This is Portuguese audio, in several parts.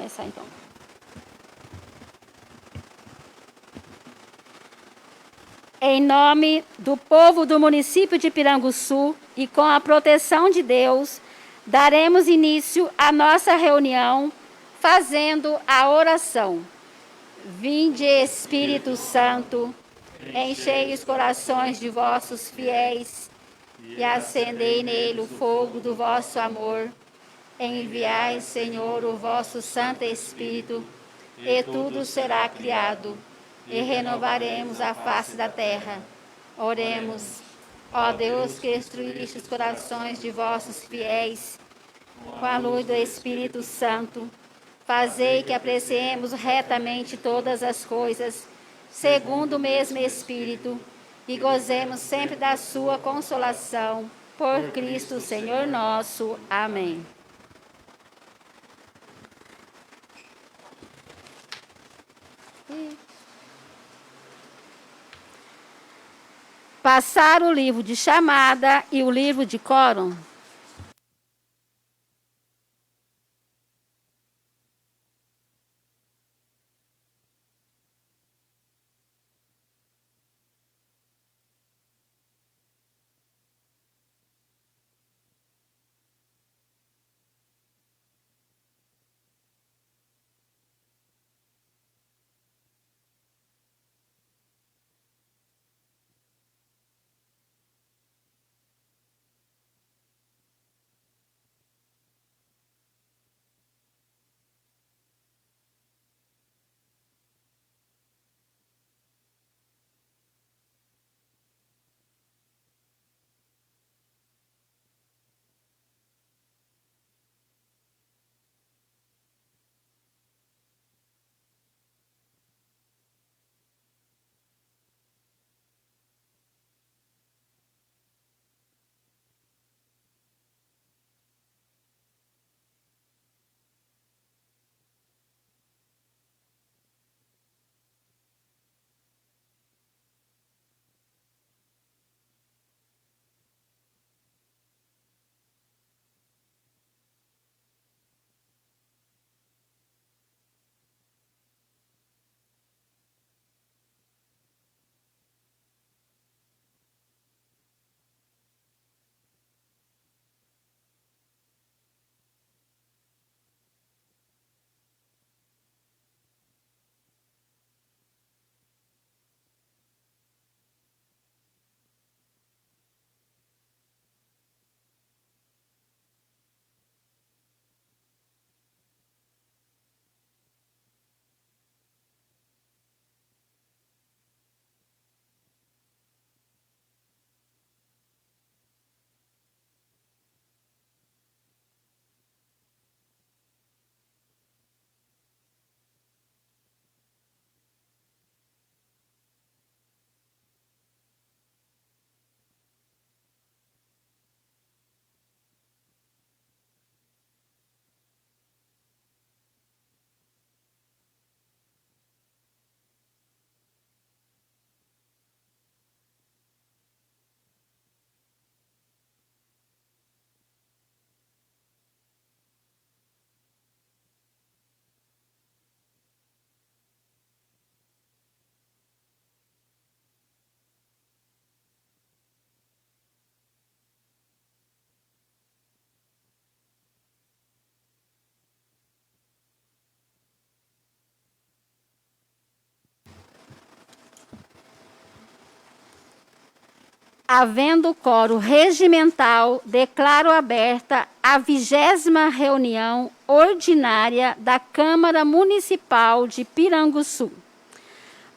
começar então. Em nome do povo do município de Piranguçu e com a proteção de Deus, daremos início à nossa reunião fazendo a oração. Vinde, Espírito Santo, enchei os corações de vossos fiéis e acendei nele o fogo do vosso amor. Enviai, Senhor, o vosso Santo Espírito, e tudo será criado, e renovaremos a face da terra. Oremos. Ó Deus, que instruíste os corações de vossos fiéis com a luz do Espírito Santo, fazei que apreciemos retamente todas as coisas, segundo o mesmo Espírito, e gozemos sempre da sua consolação. Por Cristo, Senhor nosso. Amém. Passar o livro de chamada e o livro de quórum. Havendo quórum regimental, declaro aberta a 20ª reunião ordinária da Câmara Municipal de Piranguçu.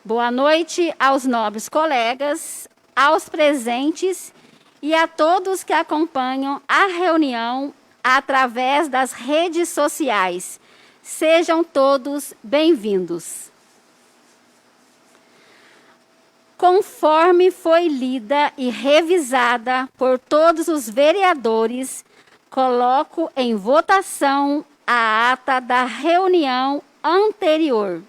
Boa noite aos nobres colegas, aos presentes e a todos que acompanham a reunião através das redes sociais. Sejam todos bem-vindos. Conforme foi lida e revisada por todos os vereadores, coloco em votação a ata da reunião anterior.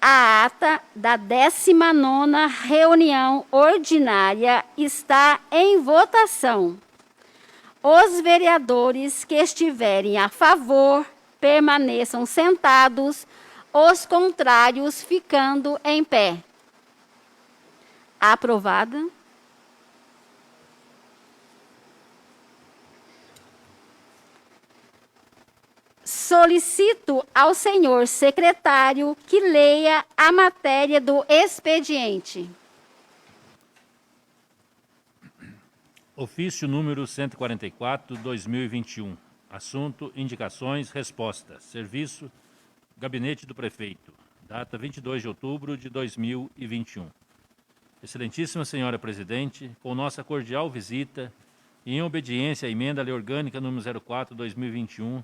A ata da 19ª reunião ordinária está em votação. Os vereadores que estiverem a favor, permaneçam sentados, os contrários ficando em pé. Aprovada. Solicito ao senhor secretário que leia a matéria do expediente. Ofício número 144, 2021. Assunto: indicações, respostas. Serviço: Gabinete do Prefeito. Data: 22 de outubro de 2021. Excelentíssima Senhora Presidente, com nossa cordial visita e em obediência à emenda à Lei Orgânica número 04, 2021,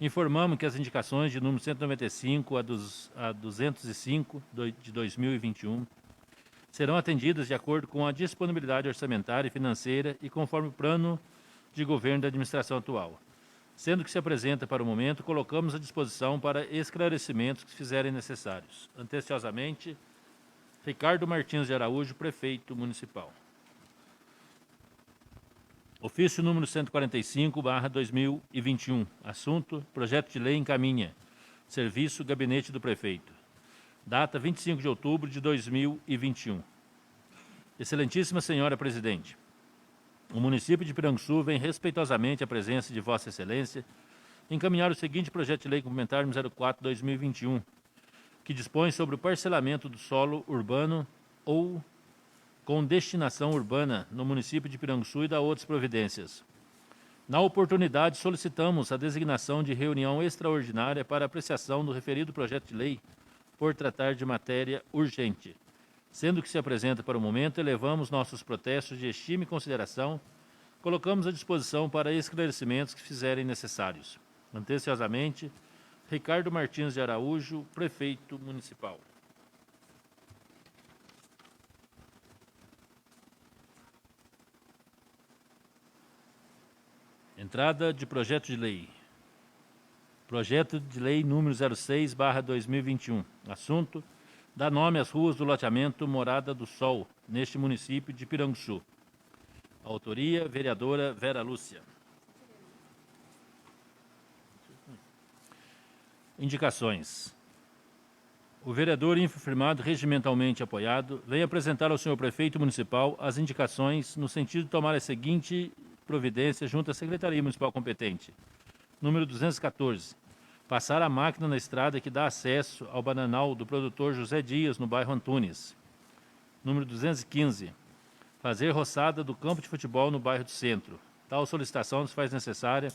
informamos que as indicações de número 195 a 205 de 2021 serão atendidas de acordo com a disponibilidade orçamentária e financeira e conforme o plano de governo da administração atual. Sendo que se apresenta para o momento, colocamos à disposição para esclarecimentos que se fizerem necessários. Atenciosamente, Ricardo Martins de Araújo, Prefeito Municipal. Ofício número 145/2021. Assunto: Projeto de Lei encaminha. Serviço: Gabinete do Prefeito. Data: 25 de outubro de 2021. Excelentíssima Senhora Presidente, o município de Piranguçu vem respeitosamente à presença de Vossa Excelência encaminhar o seguinte projeto de lei complementar número 04/2021, que dispõe sobre o parcelamento do solo urbano ou com destinação urbana no município de Piranguçu e da outras providências. Na oportunidade, solicitamos a designação de reunião extraordinária para apreciação do referido projeto de lei por tratar de matéria urgente. Sendo que se apresenta para o momento, elevamos nossos protestos de estima e consideração, colocamos à disposição para esclarecimentos que fizerem necessários. Atenciosamente, Ricardo Martins de Araújo, Prefeito Municipal. Entrada de projeto de lei. Projeto de lei número 06/2021. Assunto: dá nome às ruas do loteamento Morada do Sol, neste município de Piranguçu. Autoria: vereadora Vera Lúcia. Indicações. O vereador infirmado regimentalmente apoiado vem apresentar ao senhor prefeito municipal as indicações no sentido de tomar a seguinte providência junto à Secretaria Municipal competente. Número 214. Passar a máquina na estrada que dá acesso ao bananal do produtor José Dias, no bairro Antunes. Número 215. Fazer roçada do campo de futebol no bairro do Centro. Tal solicitação se faz necessária,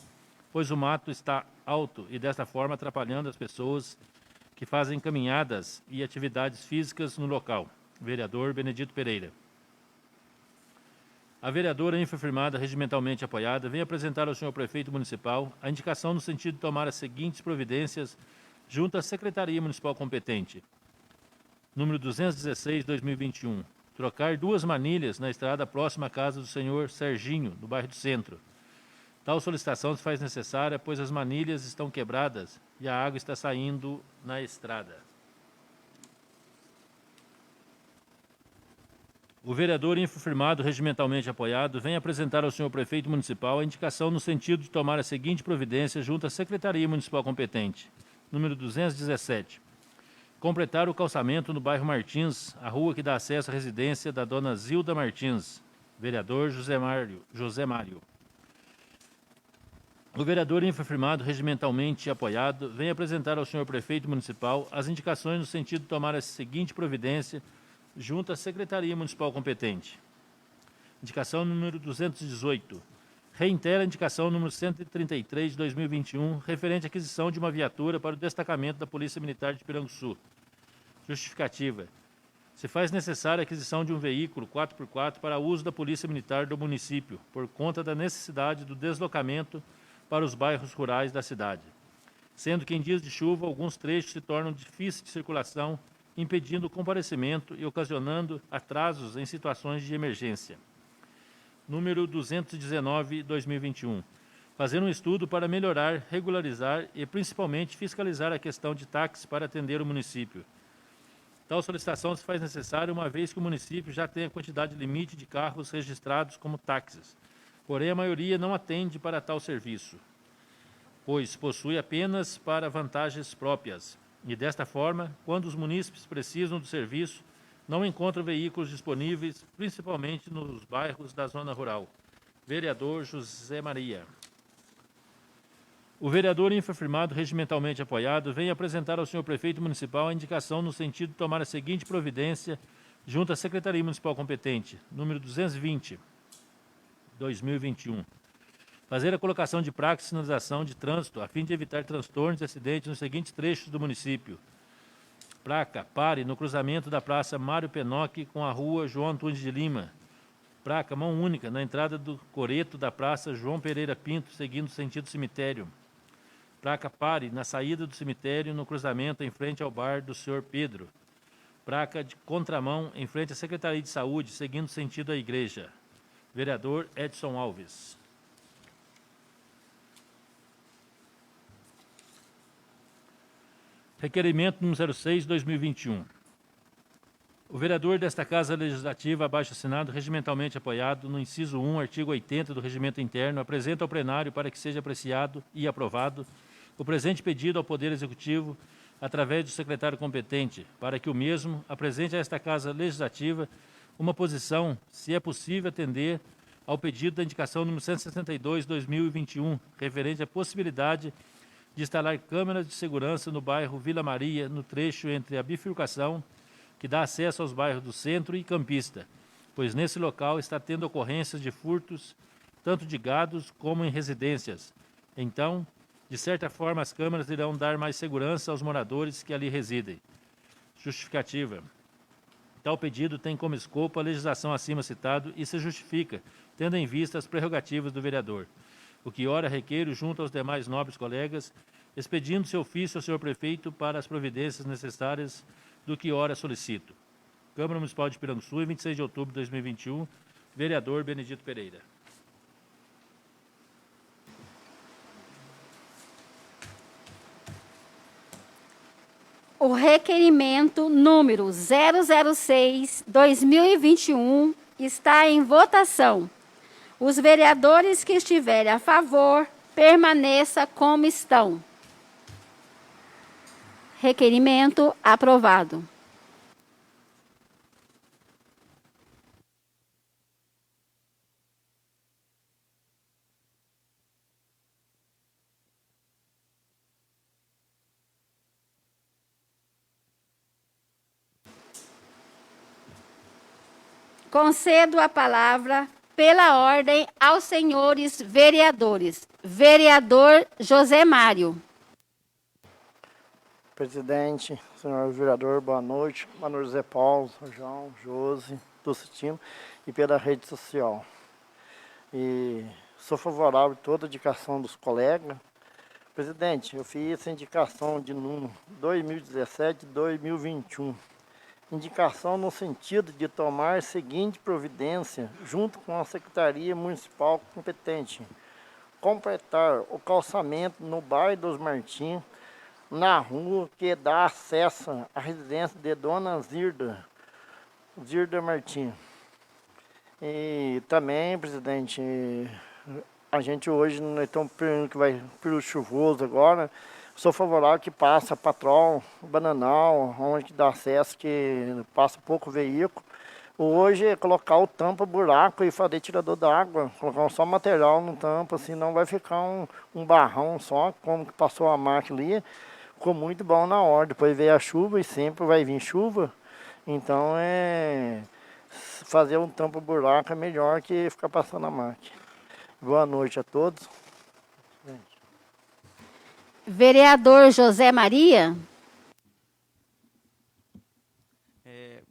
pois o mato está alto e, desta forma, atrapalhando as pessoas que fazem caminhadas e atividades físicas no local. Vereador Benedito Pereira. A vereadora infirmada regimentalmente apoiada vem apresentar ao senhor prefeito municipal a indicação no sentido de tomar as seguintes providências junto à Secretaria Municipal competente. Número 216/2021. Trocar 2 manilhas na estrada próxima à casa do senhor Serginho, no bairro do Centro. Tal solicitação se faz necessária, pois as manilhas estão quebradas e a água está saindo na estrada. O vereador infirmado regimentalmente apoiado vem apresentar ao senhor prefeito municipal a indicação no sentido de tomar a seguinte providência junto à Secretaria Municipal competente. Número 217. Completar o calçamento no bairro Martins, a rua que dá acesso à residência da dona Zilda Martins. Vereador José Mário. O vereador infirmado regimentalmente apoiado vem apresentar ao senhor prefeito municipal as indicações no sentido de tomar a seguinte providência junto à Secretaria Municipal competente. Indicação número 218. Reitera a indicação número 133 de 2021, referente à aquisição de uma viatura para o destacamento da Polícia Militar de Piranguçu. Justificativa. Se faz necessária a aquisição de um veículo 4x4 para uso da Polícia Militar do município, por conta da necessidade do deslocamento para os bairros rurais da cidade, sendo que em dias de chuva alguns trechos se tornam difíceis de circulação, impedindo o comparecimento e ocasionando atrasos em situações de emergência. Número 219/2021. Fazer um estudo para melhorar, regularizar e principalmente fiscalizar a questão de táxis para atender o município. Tal solicitação se faz necessária uma vez que o município já tem a quantidade limite de carros registrados como táxis, porém a maioria não atende para tal serviço. pois possui apenas para vantagens próprias. E desta forma, quando os munícipes precisam do serviço, não encontram veículos disponíveis, principalmente nos bairros da zona rural. Vereador José Maria. O vereador infrafirmado, regimentalmente apoiado, vem apresentar ao senhor prefeito municipal a indicação no sentido de tomar a seguinte providência junto à Secretaria Municipal competente, número 220, 2021. Fazer a colocação de placas de sinalização de trânsito a fim de evitar transtornos e acidentes nos seguintes trechos do município. Placa, pare no cruzamento da Praça Mário Penocchi com a Rua João Antunes de Lima. Placa, mão única, na entrada do coreto da Praça João Pereira Pinto, seguindo sentido cemitério. Placa, pare na saída do cemitério no cruzamento em frente ao bar do Sr. Pedro. Placa de contramão em frente à Secretaria de Saúde, seguindo sentido à igreja. Vereador Edson Alves. Requerimento número 06/2021. O vereador desta Casa Legislativa, abaixo assinado, regimentalmente apoiado, no inciso 1, artigo 80 do Regimento Interno, apresenta ao plenário para que seja apreciado e aprovado o presente pedido ao Poder Executivo, através do secretário competente, para que o mesmo apresente a esta Casa Legislativa uma posição, se é possível atender ao pedido da indicação número 162/2021, referente à possibilidade de instalar câmeras de segurança no bairro Vila Maria, no trecho entre a bifurcação que dá acesso aos bairros do Centro e Campista, pois nesse local está tendo ocorrências de furtos, tanto de gados como em residências. Então, de certa forma, as câmeras irão dar mais segurança aos moradores que ali residem. Justificativa. Tal pedido tem como escopo a legislação acima citado e se justifica, tendo em vista as prerrogativas do vereador, o que ora requeiro junto aos demais nobres colegas, expedindo seu ofício ao senhor prefeito para as providências necessárias do que ora solicito. Câmara Municipal de Piranguçu, 26 de outubro de 2021, vereador Benedito Pereira. O requerimento número 006/2021 está em votação. Os vereadores que estiverem a favor, permaneça como estão. Requerimento aprovado. Concedo a palavra, pela ordem, aos senhores vereadores. Vereador José Mário. Presidente, senhor vereador, boa noite. Boa noite, Zé Paulo, João, Josi, Dulcitino e pela rede social. E sou favorável a toda a indicação dos colegas. Presidente, eu fiz essa indicação de número 2017-2021. Indicação no sentido de tomar a seguinte providência junto com a Secretaria Municipal competente. Completar o calçamento no bairro dos Martins, na rua que dá acesso à residência de Dona Zirda Martins. E também, presidente, a gente hoje, nós estamos percebendo que vai pelo chuvoso agora, sou favorável que passa patrol, bananal, onde dá acesso, que passa pouco veículo. Hoje é colocar o tampa buraco e fazer tirador d'água, colocar só material no tampa, assim não vai ficar um barrão só, como que passou a máquina ali. Ficou muito bom na hora, depois veio a chuva e sempre vai vir chuva, então fazer um tampa buraco é melhor que ficar passando a máquina. Boa noite a todos. Vereador José Maria.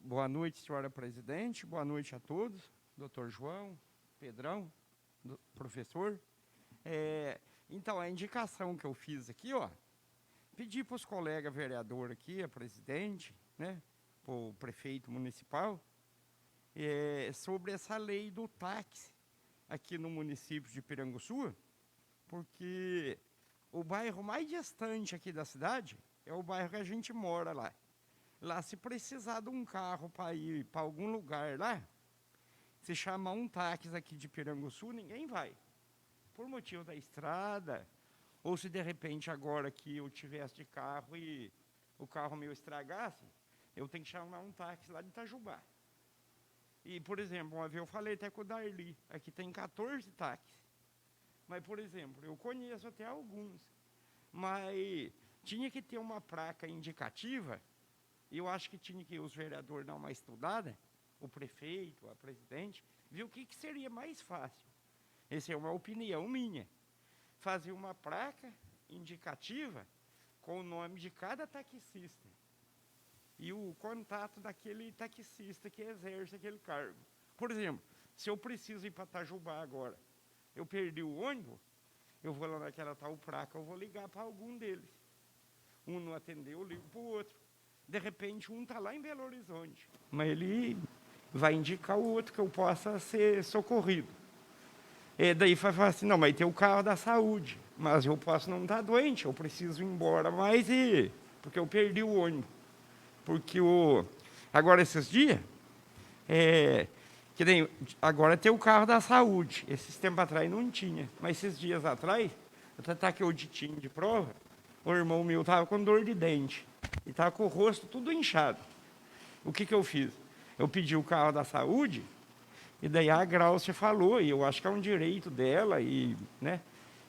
Boa noite, senhora presidente. Boa noite a todos. Doutor João, Pedrão, professor. Então, a indicação que eu fiz aqui, pedi para os colegas vereadores aqui, a presidente, né, o prefeito municipal, sobre essa lei do táxi aqui no município de Piranguçu, porque o bairro mais distante aqui da cidade é o bairro que a gente mora lá. Lá, se precisar de um carro para ir para algum lugar lá, se chamar um táxi aqui de Piranguçu, ninguém vai. Por motivo da estrada, ou se de repente agora que eu tivesse de carro e o carro meu estragasse, eu tenho que chamar um táxi lá de Itajubá. E, por exemplo, uma vez eu falei até com o Darli, aqui tem 14 táxis. Mas, por exemplo, eu conheço até alguns, mas tinha que ter uma placa indicativa, e eu acho que tinha que os vereadores dar uma estudada, o prefeito, a presidente, ver o que seria mais fácil. Essa é uma opinião minha. Fazer uma placa indicativa com o nome de cada taxista e o contato daquele taxista que exerce aquele cargo. Por exemplo, se eu preciso ir para Itajubá agora, eu perdi o ônibus, eu vou lá naquela tal placa, eu vou ligar para algum deles. Um não atendeu, eu ligo para o outro. De repente, um está lá em Belo Horizonte, mas ele vai indicar o outro que eu possa ser socorrido. E daí vai falar assim, não, mas tem o carro da saúde, mas eu posso não estar doente, eu preciso ir embora, porque eu perdi o ônibus. Porque agora esses dias, que nem, agora tem o carro da saúde, esses tempos atrás não tinha, mas esses dias atrás, eu estava aqui auditinho de prova, o irmão meu estava com dor de dente, e estava com o rosto tudo inchado. O que eu fiz? Eu pedi o carro da saúde, e daí a Graucia falou, e eu acho que é um direito dela, né,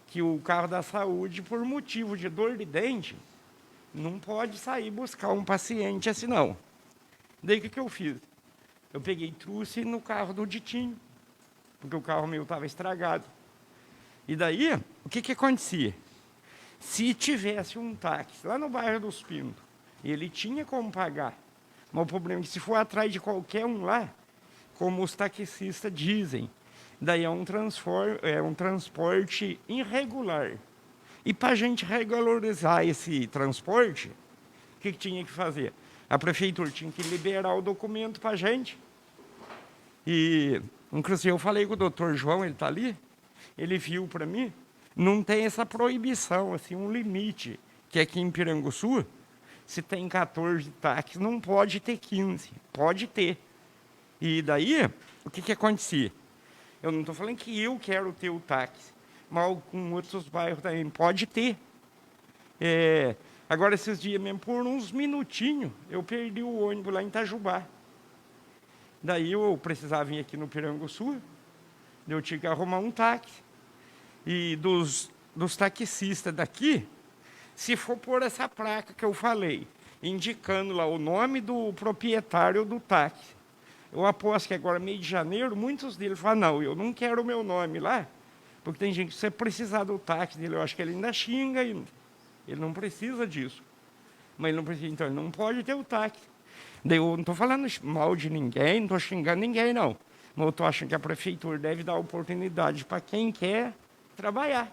que o carro da saúde, por motivo de dor de dente, não pode sair buscar um paciente assim, não. Daí o que eu fiz? Eu peguei e trouxe no carro do Ditinho, porque o carro meu estava estragado. E daí, o que acontecia? Se tivesse um táxi lá no bairro dos Pintos, ele tinha como pagar. Mas o problema é que se for atrás de qualquer um lá, como os taxistas dizem, daí é um transporte irregular. E para a gente regularizar esse transporte, o que tinha que fazer? A prefeitura tinha que liberar o documento para a gente. E, inclusive, eu falei com o doutor João, ele está ali, ele viu para mim, não tem essa proibição, assim, um limite, que aqui em Piranguçu, se tem 14 táxis, não pode ter 15, pode ter. E daí, o que acontecia? Eu não estou falando que eu quero ter o táxi, mas com outros bairros também pode ter. Agora, esses dias mesmo, por uns minutinhos, eu perdi o ônibus lá em Itajubá. Daí eu precisava vir aqui no Piranguçu, eu tinha que arrumar um táxi. E dos taxistas daqui, se for por essa placa que eu falei, indicando lá o nome do proprietário do táxi, eu aposto que agora, meio de janeiro, muitos deles falam, não, eu não quero o meu nome lá, porque tem gente que você precisar do táxi dele, eu acho que ele ainda xinga ainda. Ele não precisa disso. Mas ele não precisa, então ele não pode ter o táxi. Daí eu não estou falando mal de ninguém, não estou xingando ninguém, não. Mas eu estou achando que a prefeitura deve dar oportunidade para quem quer trabalhar.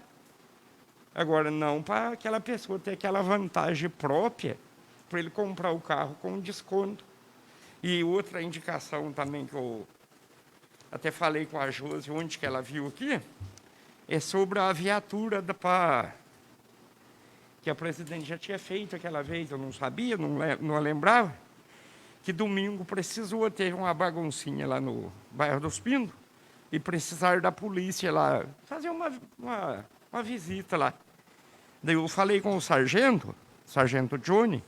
Agora, não para aquela pessoa ter aquela vantagem própria para ele comprar o carro com desconto. E outra indicação também que eu até falei com a Josi, onde que ela viu aqui, é sobre a viatura que a presidente já tinha feito aquela vez, eu não sabia, não lembrava, que domingo precisou, teve uma baguncinha lá no bairro dos Pintos, e precisaram da polícia lá, fazer uma visita lá. Daí eu falei com o sargento Johnny,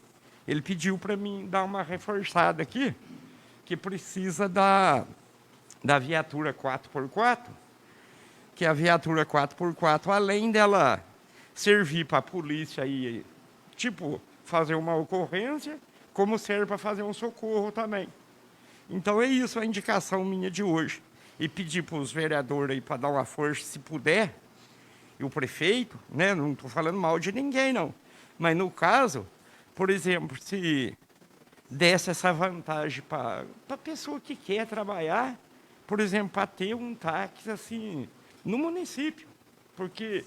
ele pediu para mim dar uma reforçada aqui, que precisa da viatura 4x4, que a viatura 4x4, além dela servir para a polícia aí, tipo, fazer uma ocorrência, como serve para fazer um socorro também. Então é isso a indicação minha de hoje. E pedir para os vereadores aí para dar uma força, se puder, e o prefeito, né, não estou falando mal de ninguém, não. Mas no caso, por exemplo, se desse essa vantagem para a pessoa que quer trabalhar, por exemplo, para ter um táxi assim, no município. Porque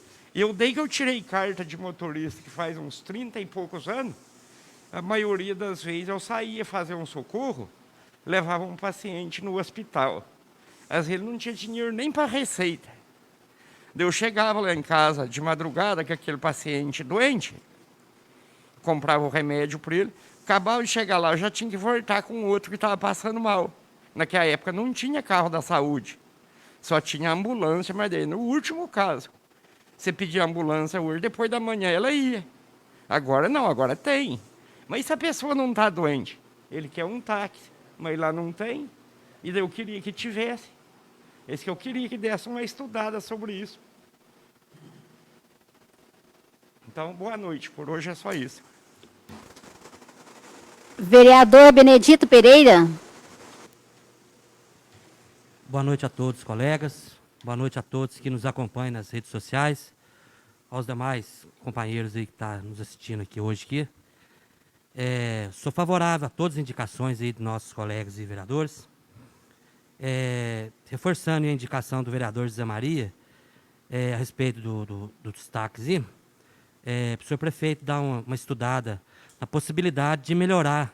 desde que eu tirei carta de motorista, que faz uns 30 e poucos anos, a maioria das vezes eu saía fazer um socorro, levava um paciente no hospital. Às vezes ele não tinha dinheiro nem para receita. Eu chegava lá em casa de madrugada com aquele paciente doente, comprava o remédio para ele, acabava de chegar lá, eu já tinha que voltar com outro que estava passando mal. Naquela época não tinha carro da saúde, só tinha ambulância, mas daí no último caso. Você pedia ambulância hoje, depois da manhã ela ia. Agora não, agora tem. Mas se a pessoa não está doente, ele quer um táxi, mas lá não tem. E daí eu queria que tivesse. Esse que eu queria que desse uma estudada sobre isso. Então, boa noite. Por hoje é só isso. Vereador Benedito Pereira. Boa noite a todos, colegas. Boa noite a todos que nos acompanham nas redes sociais. Aos demais companheiros aí que estão nos assistindo aqui hoje. Sou favorável a todas as indicações aí dos nossos colegas e vereadores. Reforçando a indicação do vereador Zé Maria, a respeito do destaques aí, para o senhor prefeito dar uma estudada na possibilidade de melhorar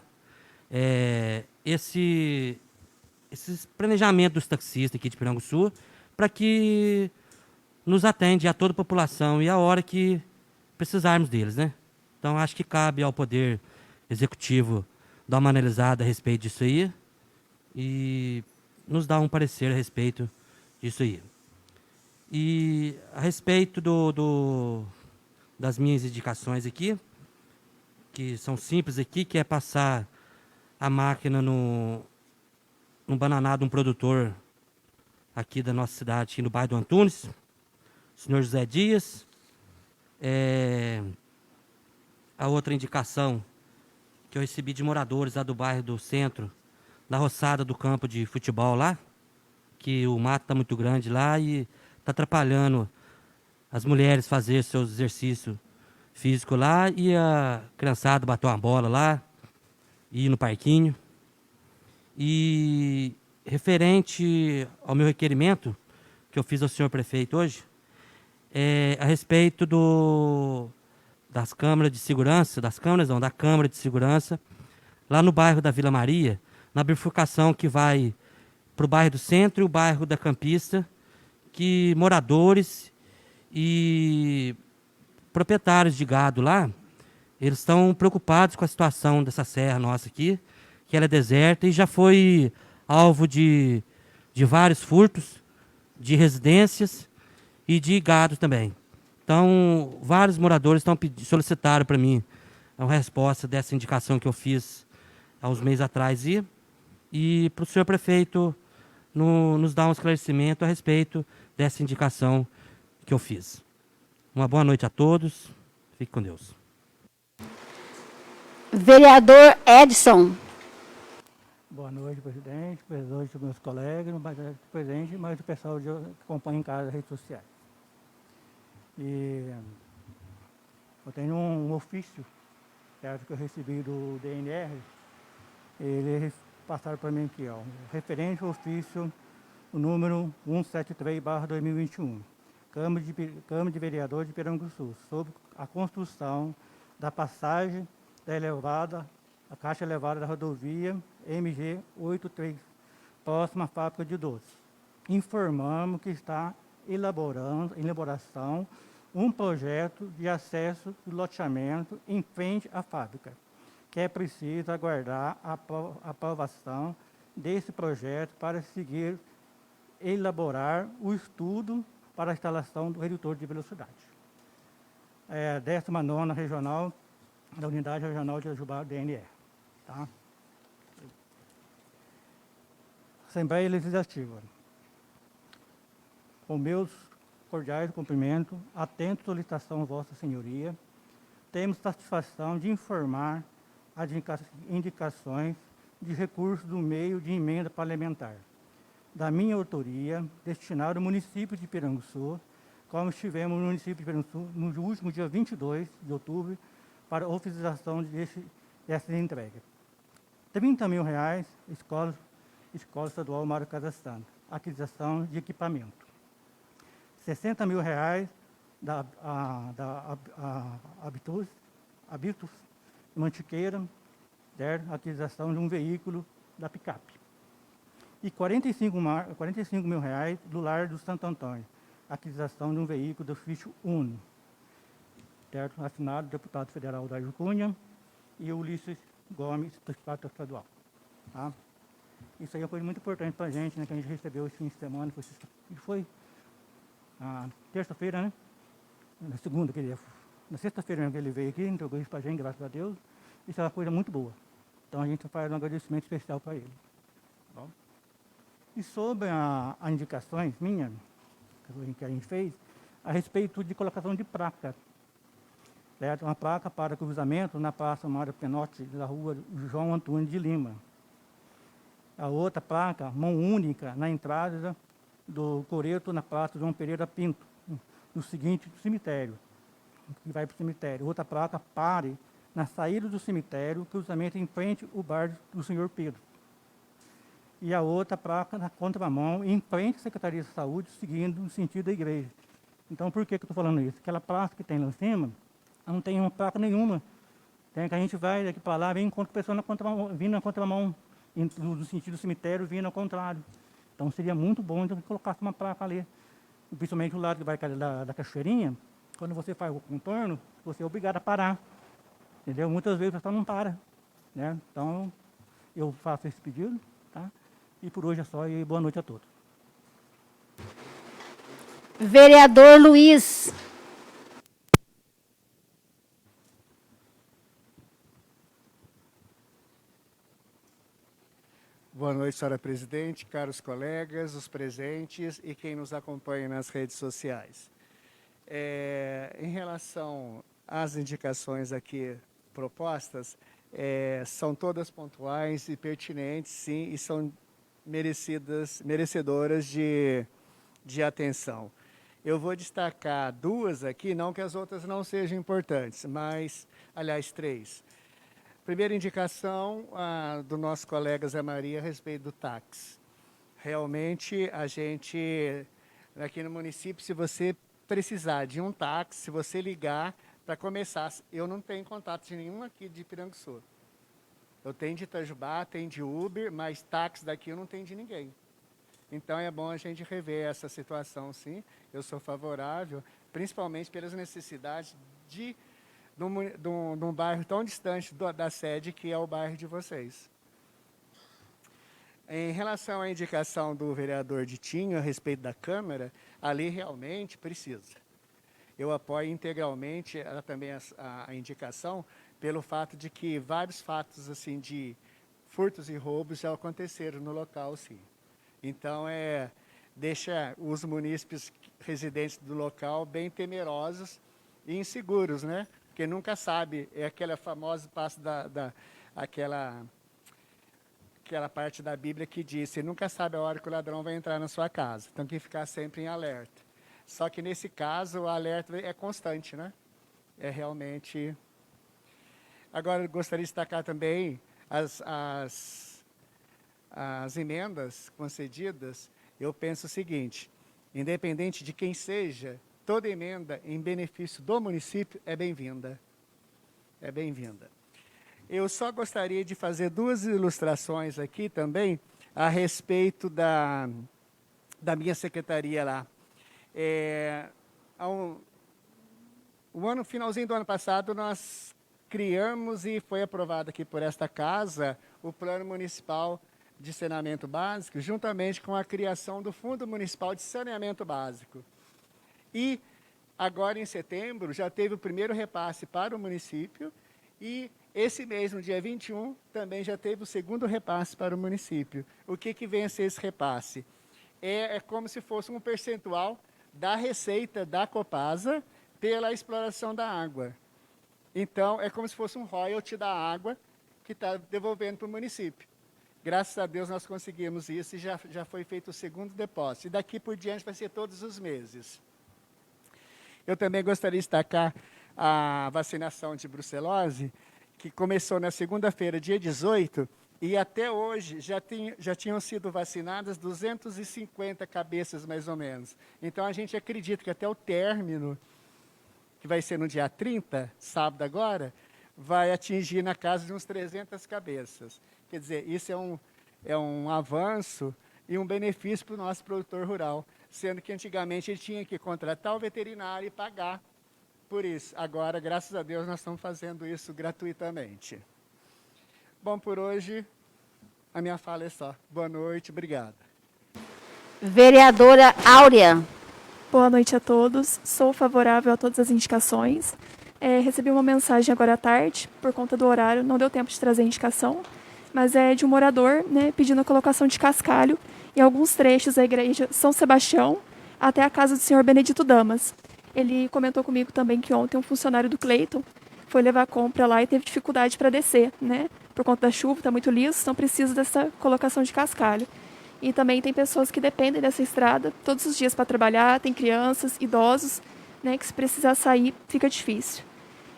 esses planejamentos dos taxistas aqui de Piranguçu, para que nos atende a toda a população e a hora que precisarmos deles, né? Então, acho que cabe ao Poder Executivo dar uma analisada a respeito disso aí e nos dar um parecer a respeito disso aí. E a respeito das minhas indicações aqui, que são simples aqui, que é passar a máquina no bananado de um produtor aqui da nossa cidade, aqui no bairro do Antunes, senhor José Dias. A outra indicação que eu recebi de moradores lá do bairro do centro, da roçada do campo de futebol lá, que o mato está muito grande lá e está atrapalhando as mulheres fazer seus exercícios físicos lá e a criançada bateu uma bola lá, ir no parquinho. E referente ao meu requerimento, que eu fiz ao senhor prefeito hoje, a respeito das câmaras de segurança, da Câmara de Segurança, lá no bairro da Vila Maria, na bifurcação que vai para o bairro do Centro e o bairro da Campista, que moradores e proprietários de gado lá, eles estão preocupados com a situação dessa serra nossa aqui, que ela é deserta e já foi alvo de vários furtos de residências e de gado também. Então, vários moradores solicitaram para mim uma resposta dessa indicação que eu fiz há uns meses atrás e para o senhor prefeito nos dar um esclarecimento a respeito dessa indicação que eu fiz. Uma boa noite a todos. Fique com Deus. Vereador Edson. Boa noite, presidente. Boa noite, meus colegas, presidente, mas o pessoal que acompanha em casa as redes sociais. E eu tenho um ofício, certo, que eu recebi do DNR. Eles passaram para mim aqui, ó, referente ao ofício, o número 173/2021, Câmara de Vereadores de Piranguçu, sobre a construção da passagem da elevada, a caixa elevada da rodovia MG 83, próxima à fábrica de doces. Informamos que está em elaboração um projeto de acesso e loteamento em frente à fábrica, que é preciso aguardar a aprovação desse projeto para seguir elaborar o estudo para a instalação do redutor de velocidade. 19ª Regional, da Unidade Regional de Ajubá, DNR. Tá? Assembleia Legislativa. Com meus cordiais cumprimentos, atento à solicitação Vossa Senhoria, temos satisfação de informar as indicações de recursos do meio de emenda parlamentar, da minha autoria, destinado ao município de Piranguçu, como estivemos no município de Piranguçu no último dia 22 de outubro, para oficialização dessa entrega. R$30 mil, Escola Estadual Mário Casassano, aquisição de equipamento. R$60 mil da Habitus Mantiqueira, aquisição de um veículo da picape. E R$45 mil do Lar do Santo Antônio, aquisição de um veículo do Fiat Uno, certo? Assinado o deputado federal Dario Cunha e o Ulisses Gomes, deputado estadual. Tá? Isso aí é uma coisa muito importante para a gente, né, que a gente recebeu esse fim de semana, foi terça-feira, né? na segunda, na sexta-feira que ele veio aqui, entregou isso para a gente, graças a Deus. Isso é uma coisa muito boa. Então a gente faz um agradecimento especial para ele. Bom. E sobre as indicações minhas, que a gente fez, a respeito de colocação de placa. Certo? Uma placa para cruzamento na Praça Mário Penotti, da rua João Antônio de Lima. A outra placa, mão única, na entrada do Coreto, na Praça João Pereira Pinto, no seguinte cemitério, que vai para o cemitério. Outra placa, pare, na saída do cemitério, cruzamento em frente ao bar do Senhor Pedro. E a outra placa, na contramão, em frente à Secretaria de Saúde, seguindo no sentido da igreja. Então, por que eu estou falando isso? Aquela placa que tem lá em cima, não tem uma placa nenhuma. Tem que a gente vai daqui para lá, vem encontra a pessoa vindo na contramão, no sentido do cemitério, vindo ao contrário. Então, seria muito bom que colocasse uma placa ali. Principalmente o lado que vai da cachoeirinha, quando você faz o contorno, você é obrigado a parar. Entendeu? Muitas vezes o pessoal não para. Né? Então, eu faço esse pedido. Tá? E por hoje é só, e boa noite a todos. Vereador Luiz. Boa noite, senhora presidente, caros colegas, os presentes e quem nos acompanha nas redes sociais. Em relação às indicações aqui propostas, são todas pontuais e pertinentes, sim, e são merecedoras de atenção. Eu vou destacar duas aqui, não que as outras não sejam importantes, mas, aliás, três. Primeira indicação do nosso colega Zé Maria a respeito do táxi. Realmente, a gente, aqui no município, se você precisar de um táxi, se você ligar para começar, eu não tenho contato de nenhum aqui de Piranguçu. Eu tenho de Itajubá, tenho de Uber, mas táxi daqui eu não tenho de ninguém. Então, é bom a gente rever essa situação, sim. Eu sou favorável, principalmente pelas necessidades de um bairro tão distante da sede que é o bairro de vocês. Em relação à indicação do vereador Ditinho a respeito da Câmara, ali realmente precisa. Eu apoio integralmente também a indicação pelo fato de que vários fatos assim, de furtos e roubos já aconteceram no local, sim. Então, deixa os munícipes residentes do local bem temerosos e inseguros, né? Porque nunca sabe, é aquela famosa passo aquela parte da Bíblia que diz, você nunca sabe a hora que o ladrão vai entrar na sua casa. Então, tem que ficar sempre em alerta. Só que, nesse caso, o alerta é constante, né? É realmente... Agora, eu gostaria de destacar também as emendas concedidas. Eu penso o seguinte, independente de quem seja, toda emenda em benefício do município é bem-vinda. É bem-vinda. Eu só gostaria de fazer duas ilustrações aqui também a respeito da minha secretaria lá. Finalzinho do ano passado, nós criamos e foi aprovado aqui por esta casa o Plano Municipal de Saneamento Básico, juntamente com a criação do Fundo Municipal de Saneamento Básico. E agora, em setembro, já teve o primeiro repasse para o município e esse mês, no dia 21, também já teve o segundo repasse para o município. O que vem a ser esse repasse? É como se fosse um percentual da receita da Copasa pela exploração da água. Então, é como se fosse um royalty da água que está devolvendo para o município. Graças a Deus nós conseguimos isso e já foi feito o segundo depósito. E daqui por diante vai ser todos os meses. Eu também gostaria de destacar a vacinação de brucelose, que começou na segunda-feira, dia 18, e até hoje já tinham sido vacinadas 250 cabeças, mais ou menos. Então, a gente acredita que até o término, que vai ser no dia 30, sábado agora, vai atingir na casa de uns 300 cabeças. Quer dizer, isso é um avanço e um benefício para o nosso produtor rural, sendo que antigamente ele tinha que contratar o veterinário e pagar por isso. Agora, graças a Deus, nós estamos fazendo isso gratuitamente. Bom, por hoje, a minha fala é só. Boa noite, obrigado. Vereadora Áurea. Boa noite a todos. Sou favorável a todas as indicações. Recebi uma mensagem agora à tarde, por conta do horário, não deu tempo de trazer a indicação, mas é de um morador, né, pedindo a colocação de cascalho em alguns trechos da igreja São Sebastião até a casa do senhor Benedito Damas. Ele comentou comigo também que ontem um funcionário do Cleiton foi levar a compra lá e teve dificuldade para descer, né? Por conta da chuva, está muito liso, então precisa dessa colocação de cascalho. E também tem pessoas que dependem dessa estrada todos os dias para trabalhar, tem crianças, idosos, né, que se precisar sair fica difícil.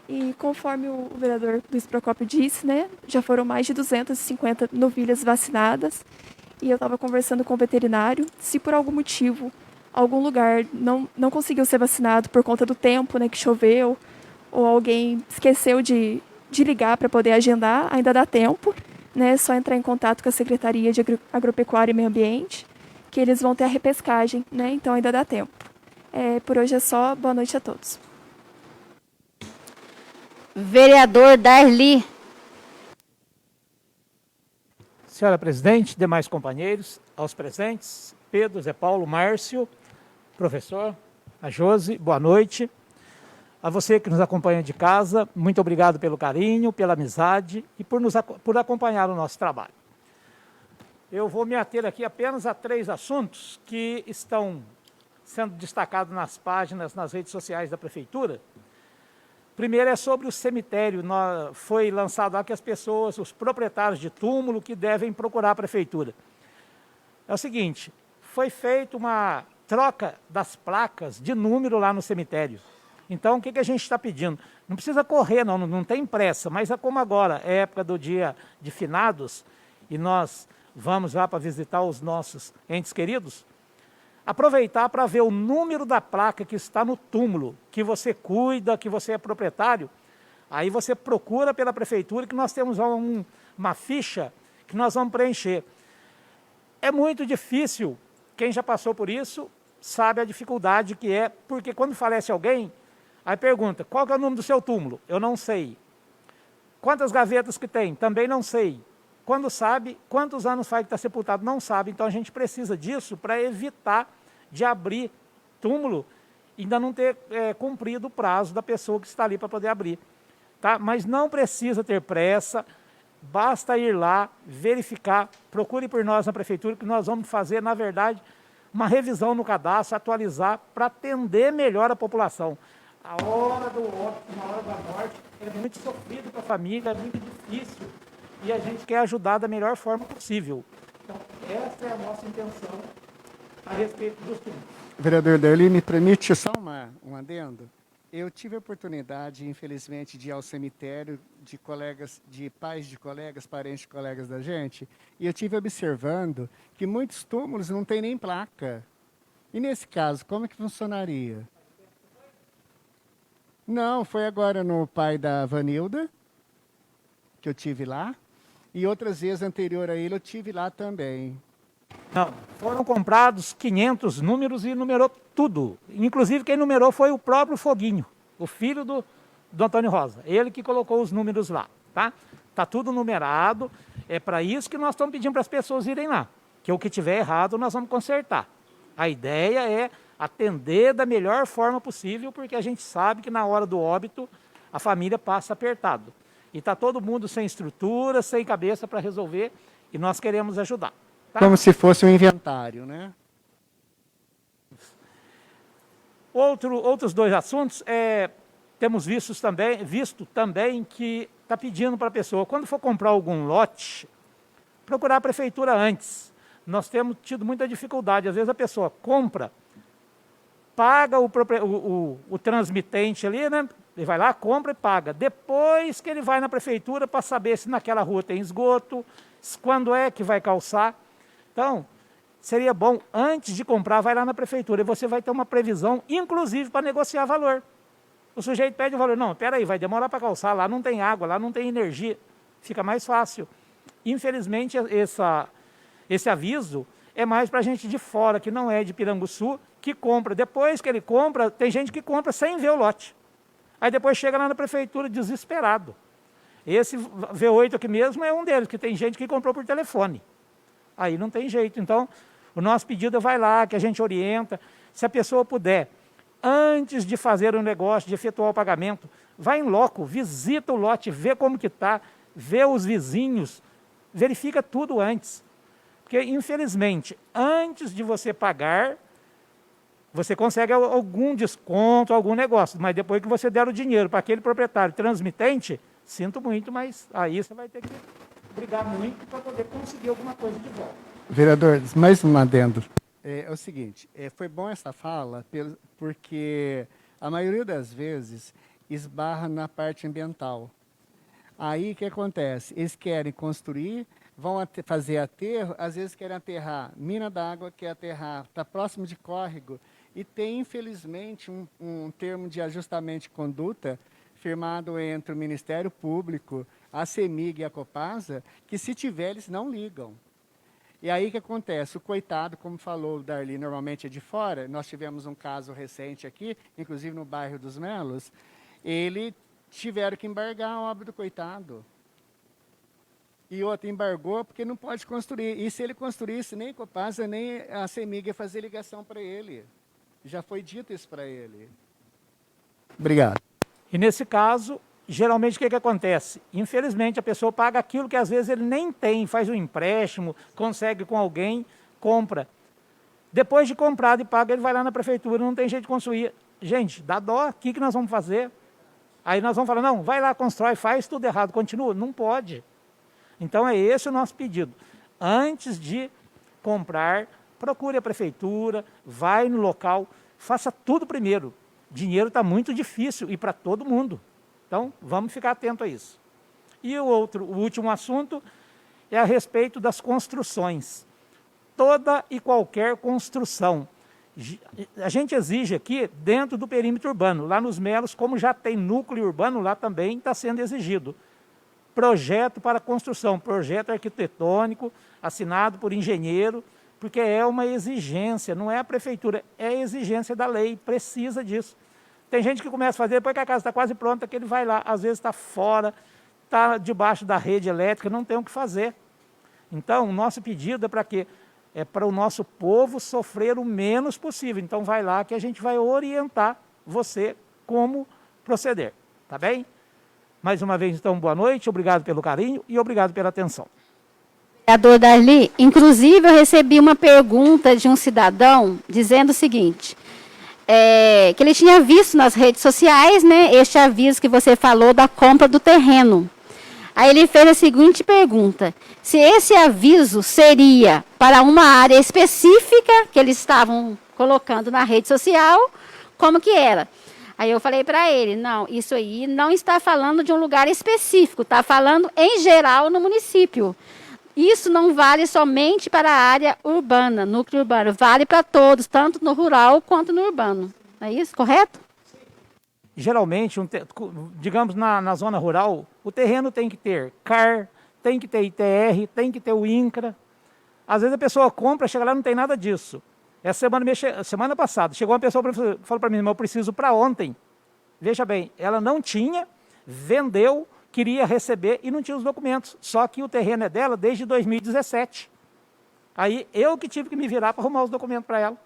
E conforme o vereador Luiz Procópio disse, né, já foram mais de 250 novilhas vacinadas. E eu estava conversando com o veterinário, se por algum motivo algum lugar não conseguiu ser vacinado por conta do tempo, né, que choveu, ou alguém esqueceu de ligar para poder agendar, ainda dá tempo, né? É só entrar em contato com a Secretaria de Agropecuária e Meio Ambiente, que eles vão ter a repescagem, né? Então ainda dá tempo. Por hoje é só. Boa noite a todos. Vereador Darli. Senhora presidente, demais companheiros, aos presentes, Pedro, Zé Paulo, Márcio, professor, a Josi, boa noite. A você que nos acompanha de casa, muito obrigado pelo carinho, pela amizade e por acompanhar o nosso trabalho. Eu vou me ater aqui apenas a 3 assuntos que estão sendo destacados nas páginas, nas redes sociais da Prefeitura. Primeiro é sobre o cemitério. Foi lançado lá que as pessoas, os proprietários de túmulo, que devem procurar a Prefeitura. É o seguinte, foi feita uma troca das placas de número lá no cemitério. Então, o que a gente está pedindo? Não precisa correr, não tem pressa, mas é como agora, é época do dia de finados, e nós vamos lá para visitar os nossos entes queridos, aproveitar para ver o número da placa que está no túmulo, que você cuida, que você é proprietário, aí você procura pela Prefeitura, que nós temos uma ficha que nós vamos preencher. É muito difícil, quem já passou por isso sabe a dificuldade que é, porque quando falece alguém, aí pergunta, qual que é o nome do seu túmulo? Eu não sei. Quantas gavetas que tem? Também não sei. Quando sabe, quantos anos faz que está sepultado? Não sabe. Então a gente precisa disso para evitar de abrir túmulo e ainda não ter cumprido o prazo da pessoa que está ali para poder abrir. Tá? Mas não precisa ter pressa, basta ir lá, verificar, procure por nós na Prefeitura, que nós vamos fazer, na verdade, uma revisão no cadastro, atualizar para atender melhor a população. A hora do óbito, na hora da morte, é muito sofrido para a família, é muito difícil e a gente quer ajudar da melhor forma possível. Então, essa é a nossa intenção a respeito dos túmulos. Vereador Darli, me permite só um adendo? Eu tive a oportunidade, infelizmente, de ir ao cemitério de colegas, de pais de colegas, parentes de colegas da gente, e eu tive observando que muitos túmulos não têm nem placa. E nesse caso, como é que funcionaria? Não, foi agora no pai da Vanilda, que eu tive lá, e outras vezes anterior a ele eu tive lá também. Não, foram comprados 500 números e numerou tudo. Inclusive quem numerou foi o próprio Foguinho, o filho do Antônio Rosa. Ele que colocou os números lá, tá? Tá tudo numerado, é para isso que nós estamos pedindo para as pessoas irem lá. Que o que tiver errado nós vamos consertar. A ideia é atender da melhor forma possível, porque a gente sabe que na hora do óbito a família passa apertado. E está todo mundo sem estrutura, sem cabeça para resolver, e nós queremos ajudar. Tá? Como se fosse um inventário, né? Outros 2 assuntos, temos visto também que está pedindo para a pessoa, quando for comprar algum lote, procurar a Prefeitura antes. Nós temos tido muita dificuldade, às vezes a pessoa compra, paga o transmitente ali, né? Ele vai lá, compra e paga. Depois que ele vai na Prefeitura para saber se naquela rua tem esgoto, quando é que vai calçar. Então, seria bom, antes de comprar, vai lá na Prefeitura e você vai ter uma previsão, inclusive para negociar valor. O sujeito pede o valor, não, espera aí, vai demorar para calçar, lá não tem água, lá não tem energia, fica mais fácil. Infelizmente, esse aviso é mais para gente de fora, que não é de Piranguçu, que compra. Depois que ele compra, tem gente que compra sem ver o lote. Aí depois chega lá na Prefeitura desesperado. Esse V8 aqui mesmo é um deles, que tem gente que comprou por telefone. Aí não tem jeito. Então, o nosso pedido vai lá, que a gente orienta. Se a pessoa puder, antes de fazer o negócio, de efetuar o pagamento, vai em loco, visita o lote, vê como que está, vê os vizinhos, verifica tudo antes. Porque, infelizmente, antes de você pagar, você consegue algum desconto, algum negócio, mas depois que você der o dinheiro para aquele proprietário transmitente, sinto muito, mas aí você vai ter que brigar muito para poder conseguir alguma coisa de volta. Vereador, mais um adendo. É o seguinte, foi bom essa fala, porque a maioria das vezes esbarra na parte ambiental. Aí o que acontece? Eles querem construir, vão fazer aterro, às vezes querem aterrar mina d'água, quer aterrar, está próximo de córrego, e tem, infelizmente, um termo de ajustamento de conduta firmado entre o Ministério Público, a CEMIG e a Copasa, que se tiver, eles não ligam. E aí o que acontece? O coitado, como falou o Darli, normalmente é de fora. Nós tivemos um caso recente aqui, inclusive no bairro dos Melos, ele tiveram que embargar a obra do coitado. E outro embargou porque não pode construir. E se ele construísse, nem a Copasa, nem a CEMIG ia fazer ligação para ele. Já foi dito isso para ele. Obrigado. E nesse caso, geralmente o que acontece? Infelizmente a pessoa paga aquilo que às vezes ele nem tem, faz um empréstimo, consegue com alguém, compra. Depois de comprado e paga, ele vai lá na prefeitura, não tem jeito de construir. Gente, dá dó, o que nós vamos fazer? Aí nós vamos falar, não, vai lá, constrói, faz tudo errado, continua. Não pode. Então é esse o nosso pedido. Antes de comprar, procure a prefeitura, vai no local, faça tudo primeiro. Dinheiro está muito difícil e para todo mundo. Então, vamos ficar atento a isso. E o último assunto é a respeito das construções. Toda e qualquer construção. A gente exige aqui dentro do perímetro urbano. Lá nos Melos, como já tem núcleo urbano, lá também está sendo exigido. Projeto para construção, projeto arquitetônico, assinado por engenheiro, porque é uma exigência, não é a prefeitura, é a exigência da lei, precisa disso. Tem gente que começa a fazer, depois que a casa está quase pronta, que ele vai lá, às vezes está fora, está debaixo da rede elétrica, não tem o que fazer. Então, o nosso pedido é para quê? É para o nosso povo sofrer o menos possível. Então, vai lá que a gente vai orientar você como proceder, tá bem? Mais uma vez, então, boa noite, obrigado pelo carinho e obrigado pela atenção. Vereador Darli, inclusive eu recebi uma pergunta de um cidadão dizendo o seguinte, que ele tinha visto nas redes sociais, né, este aviso que você falou da compra do terreno. Aí ele fez a seguinte pergunta, se esse aviso seria para uma área específica que eles estavam colocando na rede social, como que era? Aí eu falei para ele, não, isso aí não está falando de um lugar específico, está falando em geral no município. Isso não vale somente para a área urbana, núcleo urbano, vale para todos, tanto no rural quanto no urbano. É isso, correto? Geralmente, digamos na zona rural, o terreno tem que ter CAR, tem que ter ITR, tem que ter o INCRA. Às vezes a pessoa compra, chega lá e não tem nada disso. Essa semana passada, chegou uma pessoa e falou para mim, eu preciso para ontem. Veja bem, ela não tinha, vendeu, queria receber e não tinha os documentos. Só que o terreno é dela desde 2017. Aí eu que tive que me virar para arrumar os documentos para ela.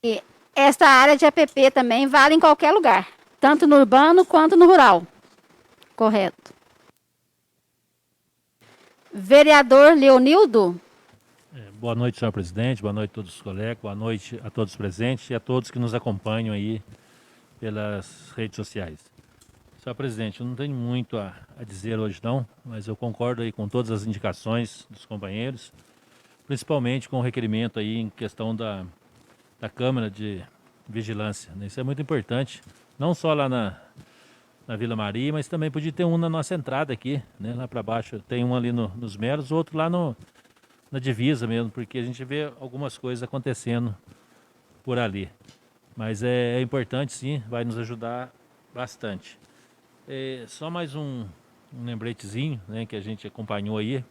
E esta área de APP também vale em qualquer lugar, tanto no urbano quanto no rural. Correto. Vereador Leonildo. Boa noite, senhor presidente, boa noite a todos os colegas, boa noite a todos os presentes e a todos que nos acompanham aí pelas redes sociais. Senhor presidente, eu não tenho muito a dizer hoje não, mas eu concordo aí com todas as indicações dos companheiros, principalmente com o requerimento aí em questão da Câmara de Vigilância, né? Isso é muito importante, não só lá na Vila Maria, mas também podia ter um na nossa entrada aqui, né? Lá para baixo tem um ali nos Melos, outro lá na divisa mesmo, porque a gente vê algumas coisas acontecendo por ali. Mas é importante sim, vai nos ajudar bastante. Só mais um lembretezinho, né, que a gente acompanhou aí.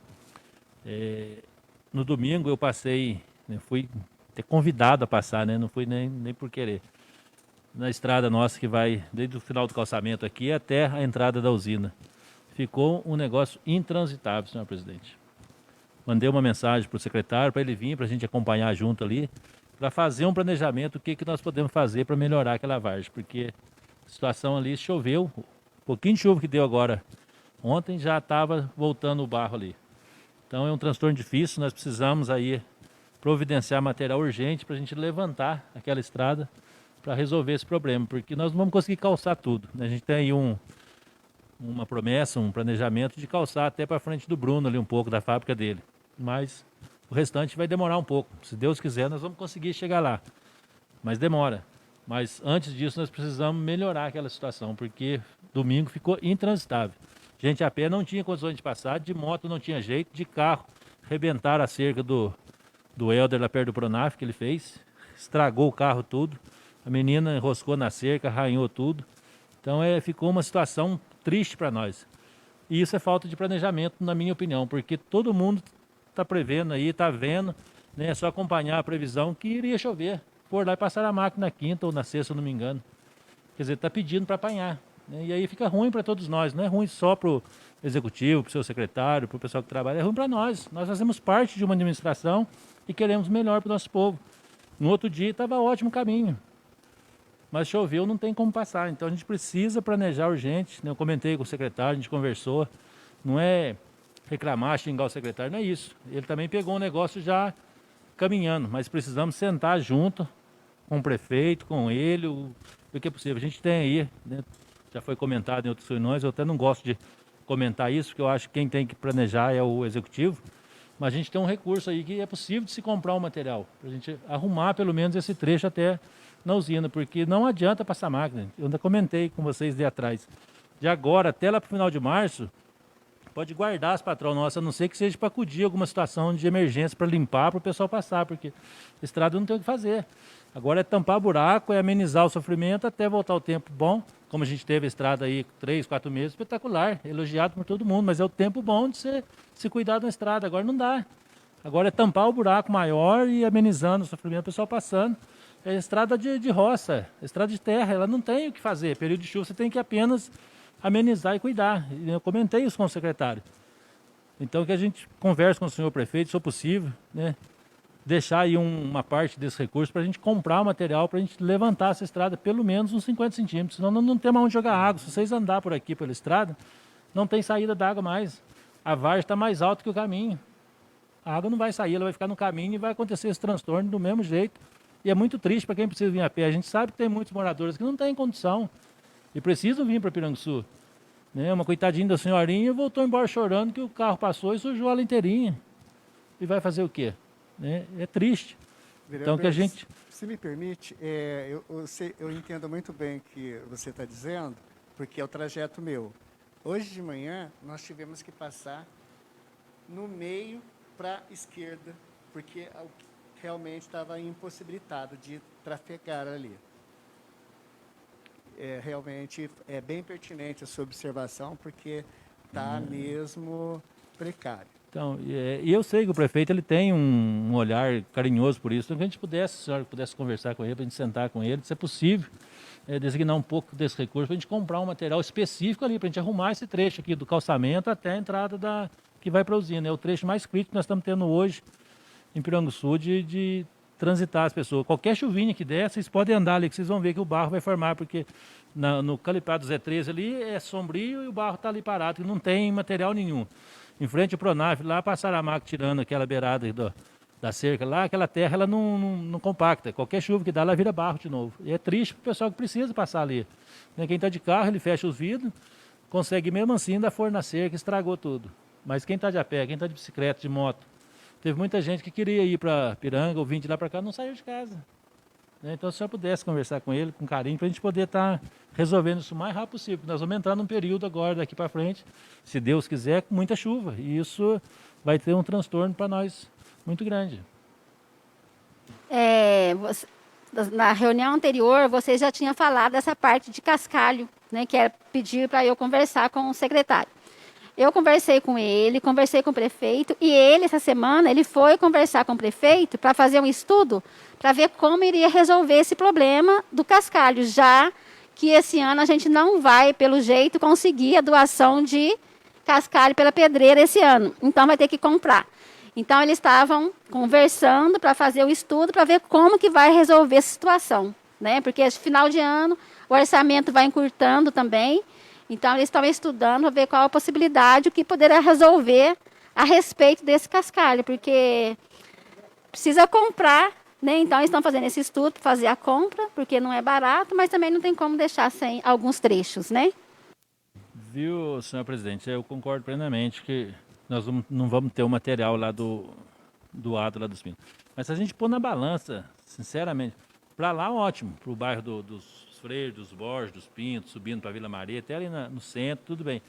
No domingo eu passei, né, fui até convidado a passar, né, não fui nem por querer, na estrada nossa que vai desde o final do calçamento aqui até a entrada da usina. Ficou um negócio intransitável, senhor presidente. Mandei uma mensagem para o secretário, para ele vir, para a gente acompanhar junto ali, para fazer um planejamento, o que nós podemos fazer para melhorar aquela vargem, porque a situação ali choveu, um pouquinho de chuva que deu agora, ontem já estava voltando o barro ali. Então é um transtorno difícil, nós precisamos aí providenciar material urgente para a gente levantar aquela estrada para resolver esse problema, porque nós não vamos conseguir calçar tudo, né? A gente tem aí uma promessa, um planejamento de calçar até para frente do Bruno ali um pouco, da fábrica dele, mas o restante vai demorar um pouco. Se Deus quiser, nós vamos conseguir chegar lá, mas demora. Mas antes disso nós precisamos melhorar aquela situação, porque domingo ficou intransitável. Gente a pé não tinha condições de passar, de moto não tinha jeito, de carro rebentaram a cerca do Helder lá perto do Pronaf que ele fez, estragou o carro tudo, a menina enroscou na cerca, arranhou tudo. Então ficou uma situação triste para nós. E isso é falta de planejamento, na minha opinião, porque todo mundo está prevendo aí, está vendo, né? É só acompanhar a previsão que iria chover. Por lá e passar a máquina na quinta ou na sexta, se eu não me engano. Quer dizer, está pedindo para apanhar, né? E aí fica ruim para todos nós, não é ruim só para o executivo, para o seu secretário, para o pessoal que trabalha, é ruim para nós. Nós fazemos parte de uma administração e queremos melhor para o nosso povo. No outro dia estava ótimo o caminho, mas choveu, não tem como passar. Então a gente precisa planejar urgente, né? Eu comentei com o secretário, a gente conversou, não é reclamar, xingar o secretário, não é isso. Ele também pegou um negócio já caminhando, mas precisamos sentar junto com o prefeito, com ele, o que é possível. A gente tem aí, né, já foi comentado em outras reuniões, eu até não gosto de comentar isso, porque eu acho que quem tem que planejar é o executivo, mas a gente tem um recurso aí que é possível de se comprar um material, para a gente arrumar pelo menos esse trecho até na usina, porque não adianta passar máquina. Eu ainda comentei com vocês ali atrás. De agora até lá para o final de março, pode guardar as patrões nossas, a não ser que seja para acudir alguma situação de emergência para limpar, para o pessoal passar, porque a estrada não tem o que fazer. Agora é tampar buraco, é amenizar o sofrimento até voltar o tempo bom, como a gente teve a estrada aí 3, 4 meses, espetacular, elogiado por todo mundo, mas é o tempo bom de se cuidar da estrada, agora não dá. Agora é tampar o buraco maior e amenizando o sofrimento, o pessoal passando. É estrada de roça, estrada de terra, ela não tem o que fazer, período de chuva você tem que apenas amenizar e cuidar. Eu comentei isso com o secretário. Então que a gente converse com o senhor prefeito, se for possível, né? Deixar aí uma parte desse recurso para a gente comprar o material, para a gente levantar essa estrada pelo menos uns 50 centímetros, senão não tem mais onde jogar água. Se vocês andar por aqui pela estrada, não tem saída d'água mais. A vargem está mais alta que o caminho. A água não vai sair, ela vai ficar no caminho e vai acontecer esse transtorno do mesmo jeito. E é muito triste para quem precisa vir a pé. A gente sabe que tem muitos moradores que não têm condição e precisam vir para Piranguçu. Né? Uma coitadinha da senhorinha voltou embora chorando que o carro passou e sujou ela inteirinha. E vai fazer o quê? Né? É triste. Vereador, Então que a gente... Se me permite, eu entendo muito bem o que você está dizendo, porque é o trajeto meu. Hoje de manhã nós tivemos que passar no meio para a esquerda, porque realmente estava impossibilitado de trafegar ali. Realmente é bem pertinente a sua observação, porque está mesmo precário. Então, e eu sei que o prefeito ele tem um olhar carinhoso por isso, então que a gente pudesse, se a senhora pudesse conversar com ele, para a gente sentar com ele, se é possível, designar um pouco desse recurso, para a gente comprar um material específico ali, para a gente arrumar esse trecho aqui do calçamento até a entrada que vai para a usina. É o trecho mais crítico que nós estamos tendo hoje em Piranguçu de transitar as pessoas. Qualquer chuvinha que der, vocês podem andar ali, que vocês vão ver que o barro vai formar, porque no calipado Zé 13 ali é sombrio e o barro está ali parado, que não tem material nenhum. Em frente ao Pronaf, lá passaram a máquina tirando aquela beirada da cerca lá, aquela terra ela não compacta. Qualquer chuva que dá, ela vira barro de novo. E é triste para o pessoal que precisa passar ali. Quem está de carro, ele fecha os vidros, consegue mesmo assim dar forno na cerca, estragou tudo. Mas quem está de a pé, quem está de bicicleta, de moto, teve muita gente que queria ir para Piranga ou vir de lá para cá, não saiu de casa. Então, se o senhor pudesse conversar com ele, com carinho, para a gente poder estar resolvendo isso o mais rápido possível. Nós vamos entrar num período agora, daqui para frente, se Deus quiser, com muita chuva. E isso vai ter um transtorno para nós muito grande. Na reunião anterior, você já tinha falado dessa parte de cascalho, né, que era pedir para eu conversar com o secretário. Eu conversei com ele, conversei com o prefeito, e ele, essa semana, ele foi conversar com o prefeito para fazer um estudo para ver como iria resolver esse problema do cascalho, já que esse ano a gente não vai, pelo jeito, conseguir a doação de cascalho pela pedreira esse ano. Então vai ter que comprar. Então, eles estavam conversando para fazer o estudo, para ver como que vai resolver essa situação, né? Porque final de ano, o orçamento vai encurtando também. Então, eles estavam estudando para ver qual a possibilidade, o que poderia resolver a respeito desse cascalho, porque precisa comprar, né? Então, eles estão fazendo esse estudo para fazer a compra, porque não é barato, mas também não tem como deixar sem alguns trechos, né? Viu, senhor presidente, eu concordo plenamente que nós não vamos ter o material lá do lá dos Pinos. Mas se a gente pôr na balança, sinceramente, para lá ótimo, para o bairro dos Freios, dos Borges, dos Pintos, subindo para Vila Maria, até ali no centro, tudo bem.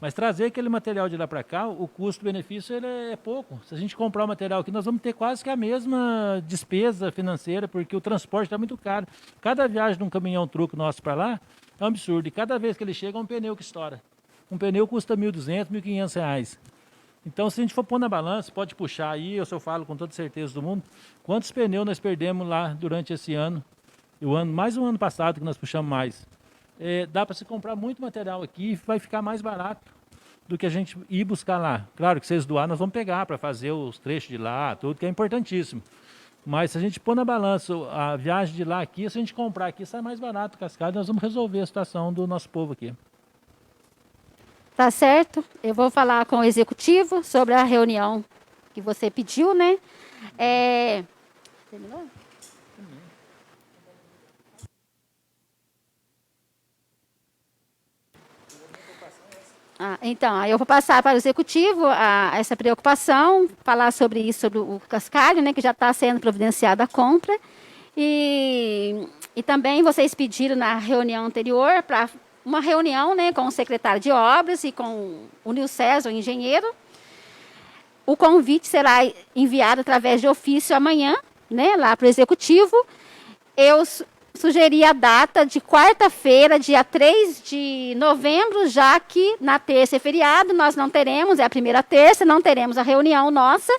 Mas trazer aquele material de lá para cá, o custo-benefício ele é pouco. Se a gente comprar o material aqui, nós vamos ter quase que a mesma despesa financeira, porque o transporte está muito caro. Cada viagem de um caminhão-truco nosso para lá é um absurdo. E cada vez que ele chega, é um pneu que estoura. Um pneu custa R$ 1.200, R$ 1.500. Então, se a gente for pôr na balança, pode puxar aí, eu falo com toda certeza do mundo, quantos pneus nós perdemos lá durante esse ano, mais um ano passado que nós puxamos mais. Dá para se comprar muito material aqui e vai ficar mais barato do que a gente ir buscar lá. Claro que se vocês doar, nós vamos pegar para fazer os trechos de lá, tudo, que é importantíssimo. Mas se a gente pôr na balança a viagem de lá aqui, se a gente comprar aqui, sai mais barato Cascalho, nós vamos resolver a situação do nosso povo aqui. Tá certo? Eu vou falar com o executivo sobre a reunião que você pediu, né? Terminou? Então, aí eu vou passar para o executivo essa preocupação, falar sobre isso, sobre o cascalho, né, que já está sendo providenciada a compra. E também vocês pediram na reunião anterior para uma reunião, né, com o secretário de obras e com o Nil César, o engenheiro. O convite será enviado através de ofício amanhã, né, lá para o executivo. Eu sugeri a data de quarta-feira, dia 3 de novembro, já que na terça é feriado, nós não teremos, é a primeira terça, não teremos a reunião nossa.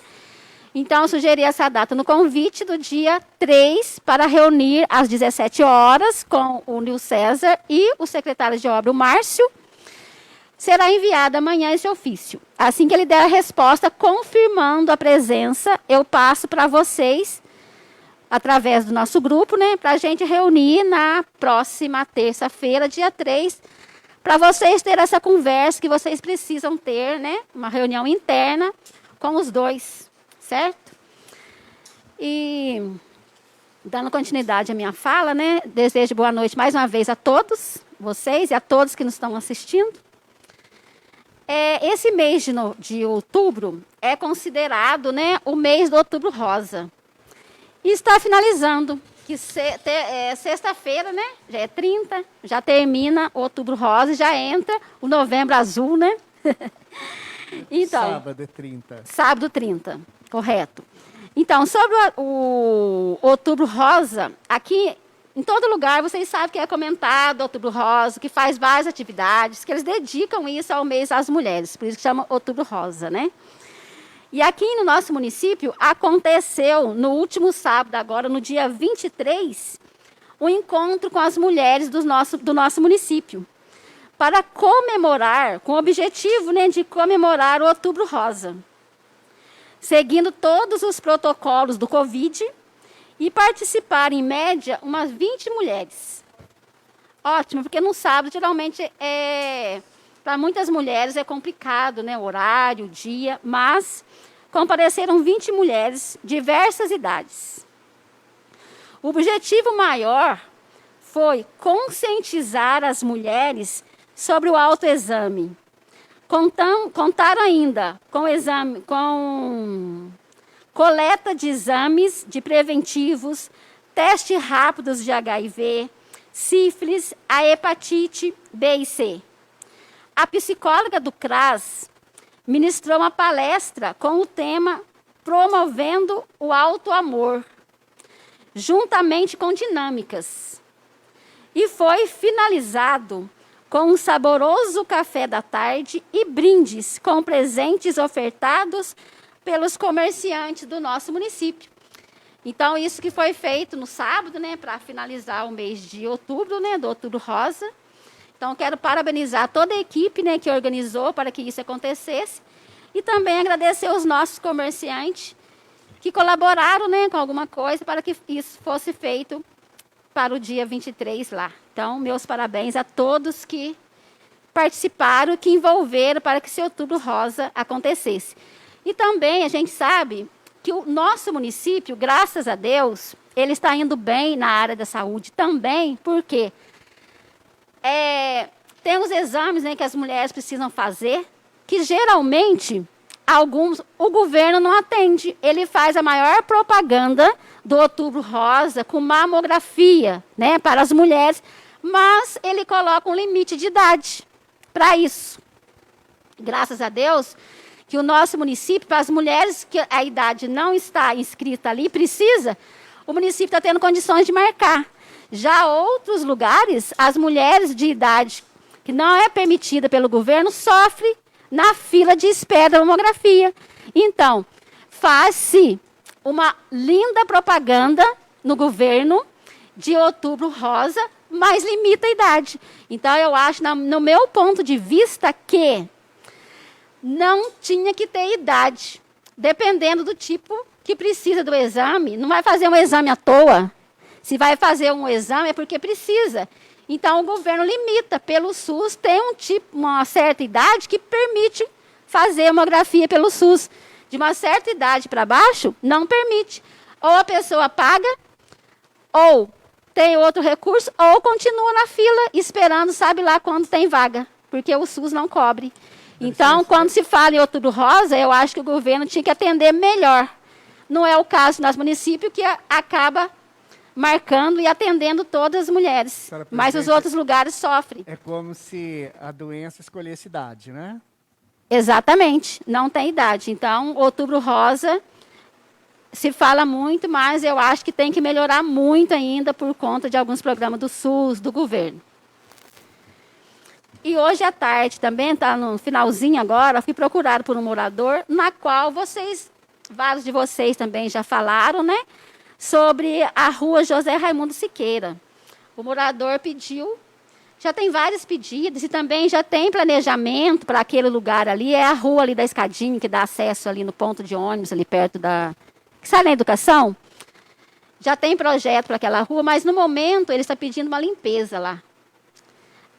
Então, eu sugeri essa data no convite do dia 3 para reunir às 17 horas com o Nil César e o secretário de obra, o Márcio. Será enviado amanhã esse ofício. Assim que ele der a resposta confirmando a presença, eu passo para vocês, através do nosso grupo, né, para a gente reunir na próxima terça-feira, dia 3, para vocês terem essa conversa que vocês precisam ter, né, uma reunião interna com os dois, certo? E, dando continuidade à minha fala, né, desejo boa noite mais uma vez a todos vocês e a todos que nos estão assistindo. Esse mês de outubro é considerado, né, o mês do Outubro Rosa. E está finalizando, que sexta-feira, né, já é 30, já termina o Outubro Rosa e já entra o Novembro Azul, né? Então, sábado é 30. Sábado 30, correto. Então, sobre o Outubro Rosa, aqui em todo lugar vocês sabem que é comentado Outubro Rosa, que faz várias atividades, que eles dedicam isso ao mês às mulheres, por isso que chama Outubro Rosa, né? E aqui no nosso município aconteceu no último sábado, agora no dia 23, um encontro com as mulheres do nosso município, para comemorar, com o objetivo, né, de comemorar o Outubro Rosa, seguindo todos os protocolos do Covid e participar, em média, umas 20 mulheres. Ótimo, porque no sábado, geralmente, para muitas mulheres é complicado, né, o horário, o dia, mas compareceram 20 mulheres, diversas idades. O objetivo maior foi conscientizar as mulheres sobre o autoexame. Contaram ainda com coleta de exames de preventivos, testes rápidos de HIV, sífilis, a hepatite B e C. A psicóloga do CRAS ministrou uma palestra com o tema Promovendo o Autoamor, juntamente com dinâmicas. E foi finalizado com um saboroso café da tarde e brindes com presentes ofertados pelos comerciantes do nosso município. Então, isso que foi feito no sábado, né, para finalizar o mês de outubro, né, do Outubro Rosa. Então, quero parabenizar toda a equipe, né, que organizou para que isso acontecesse. E também agradecer os nossos comerciantes que colaboraram, né, com alguma coisa para que isso fosse feito para o dia 23 lá. Então, meus parabéns a todos que participaram, que envolveram para que esse Outubro Rosa acontecesse. E também a gente sabe que o nosso município, graças a Deus, ele está indo bem na área da saúde também, porque tem os exames, né, que as mulheres precisam fazer, que geralmente o governo não atende. Ele faz a maior propaganda do Outubro Rosa com mamografia, né, para as mulheres, mas ele coloca um limite de idade para isso. Graças a Deus que o nosso município, para as mulheres que a idade não está inscrita ali, o município está tendo condições de marcar. Já outros lugares, as mulheres de idade que não é permitida pelo governo sofrem na fila de espera da mamografia. Então, faz-se uma linda propaganda no governo de Outubro Rosa, mas limita a idade. Então, eu acho, no meu ponto de vista, que não tinha que ter idade. Dependendo do tipo que precisa do exame, não vai fazer um exame à toa. Se vai fazer um exame é porque precisa. Então, o governo limita. Pelo SUS, tem uma certa idade que permite fazer mamografia pelo SUS. De uma certa idade para baixo, não permite. Ou a pessoa paga, ou tem outro recurso, ou continua na fila esperando, sabe lá quando tem vaga, porque o SUS não cobre. Então, quando se fala em Outubro Rosa, eu acho que o governo tinha que atender melhor. Não é o caso do nosso município, que acaba marcando e atendendo todas as mulheres. Mas os outros lugares sofrem. É como se a doença escolhesse idade, né? Exatamente, não tem idade. Então, Outubro Rosa se fala muito, mas eu acho que tem que melhorar muito ainda por conta de alguns programas do SUS, do governo. E hoje à tarde também, está no finalzinho agora, fui procurado por um morador, na qual vários de vocês também já falaram, né? Sobre a rua José Raimundo Siqueira. O morador pediu, já tem vários pedidos e também já tem planejamento para aquele lugar ali, é a rua ali da Escadinha, que dá acesso ali no ponto de ônibus, ali perto que sai na educação. Já tem projeto para aquela rua, mas no momento ele está pedindo uma limpeza lá.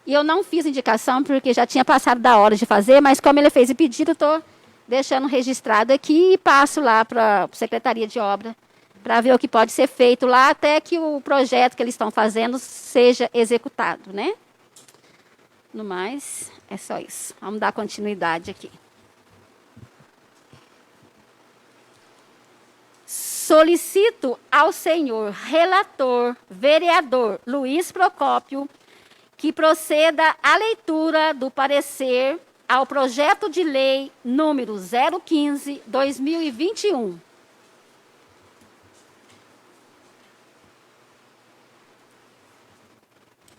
E eu não fiz indicação porque já tinha passado da hora de fazer, mas como ele fez o pedido, eu estou deixando registrado aqui e passo lá para a Secretaria de Obra para ver o que pode ser feito lá até que o projeto que eles estão fazendo seja executado, né? No mais, é só isso. Vamos dar continuidade aqui. Solicito ao senhor relator, vereador Luiz Procópio, que proceda à leitura do parecer ao projeto de lei número 015/2021.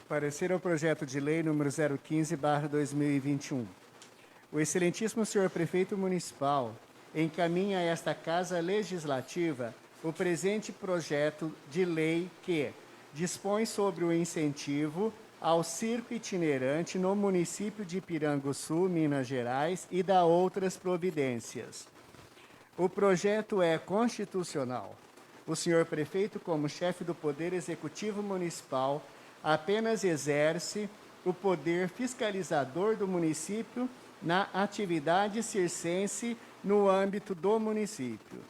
Parecer ao projeto de lei número 015/2021. O excelentíssimo senhor prefeito municipal encaminha a esta Casa Legislativa o presente projeto de lei que dispõe sobre o incentivo ao circo itinerante no município de Piranguçu, Minas Gerais, e da outras providências. O projeto é constitucional. O senhor prefeito, como chefe do Poder Executivo Municipal, apenas exerce o poder fiscalizador do município na atividade circense no âmbito do município.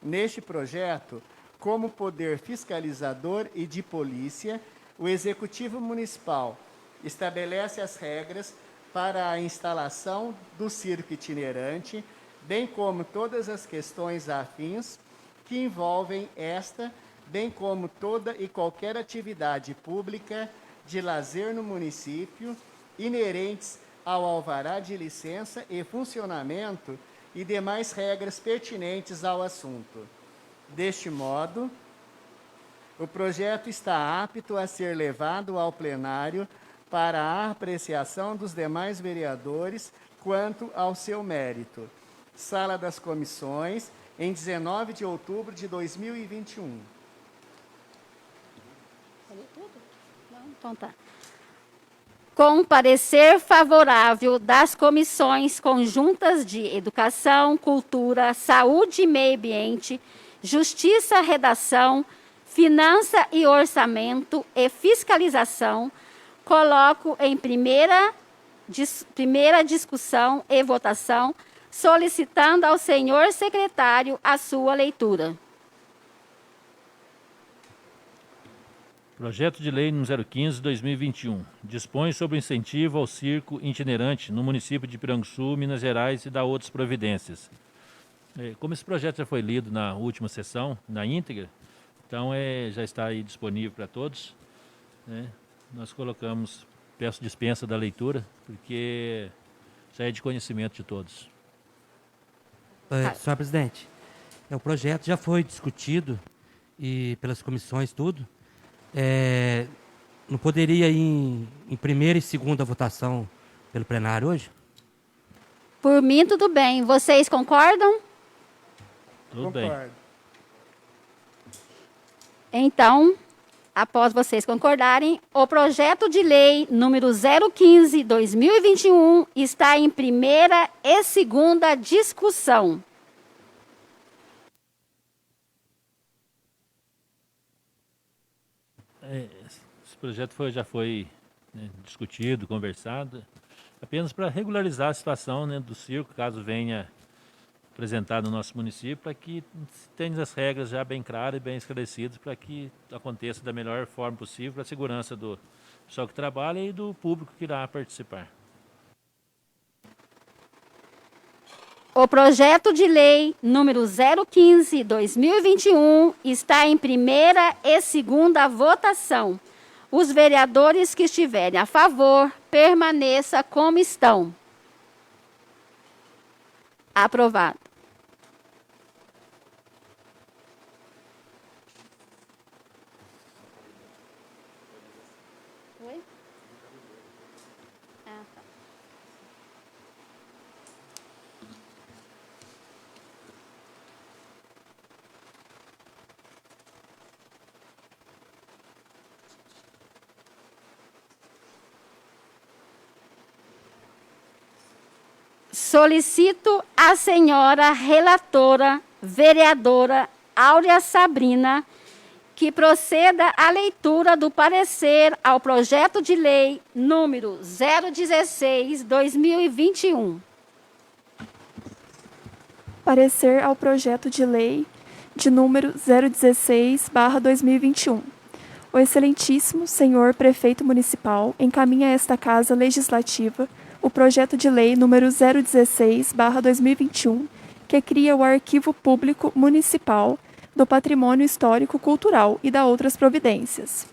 Neste projeto, como poder fiscalizador e de polícia, o Executivo Municipal estabelece as regras para a instalação do circo itinerante, bem como todas as questões afins que envolvem esta, bem como toda e qualquer atividade pública de lazer no município, inerentes ao alvará de licença e funcionamento e demais regras pertinentes ao assunto. Deste modo, o projeto está apto a ser levado ao plenário para a apreciação dos demais vereadores quanto ao seu mérito. Sala das Comissões, em 19 de outubro de 2021. Falei tudo? Não? Então tá. com parecer favorável das comissões conjuntas de Educação, Cultura, Saúde e Meio Ambiente, Justiça, Redação, Finança e Orçamento e Fiscalização, coloco em primeira discussão e votação, solicitando ao senhor secretário a sua leitura. Projeto de Lei número 015/2021 dispõe sobre o incentivo ao circo itinerante no município de Piranguçu, Minas Gerais, e dá outras providências. Como esse projeto já foi lido na última sessão, na íntegra, então já está aí disponível para todos, né? Nós colocamos, peço dispensa da leitura, porque já é de conhecimento de todos. Senhor presidente, o projeto já foi discutido e pelas comissões, tudo. Não poderia ir em primeira e segunda votação pelo plenário hoje? Por mim, tudo bem. Vocês concordam? Tudo bem. Então, após vocês concordarem, o projeto de lei número 015/2021 está em primeira e segunda discussão. Esse projeto já foi, né, discutido, conversado, apenas para regularizar a situação, né, do circo, caso venha apresentado no nosso município, para que tenha as regras já bem claras e bem esclarecidas, para que aconteça da melhor forma possível, para a segurança do pessoal que trabalha e do público que irá participar. O projeto de lei número 015/2021 está em primeira e segunda votação. Os vereadores que estiverem a favor, permaneça como estão. Aprovado. Oi? Ah, tá. Solicito à senhora relatora, vereadora Áurea Sabrina, que proceda à leitura do parecer ao projeto de lei número 016/2021. Parecer ao projeto de lei de número 016/2021. O excelentíssimo senhor prefeito municipal encaminha a esta Casa Legislativa o projeto de lei número 016/2021, que cria o Arquivo Público Municipal do Patrimônio Histórico Cultural e dá outras providências.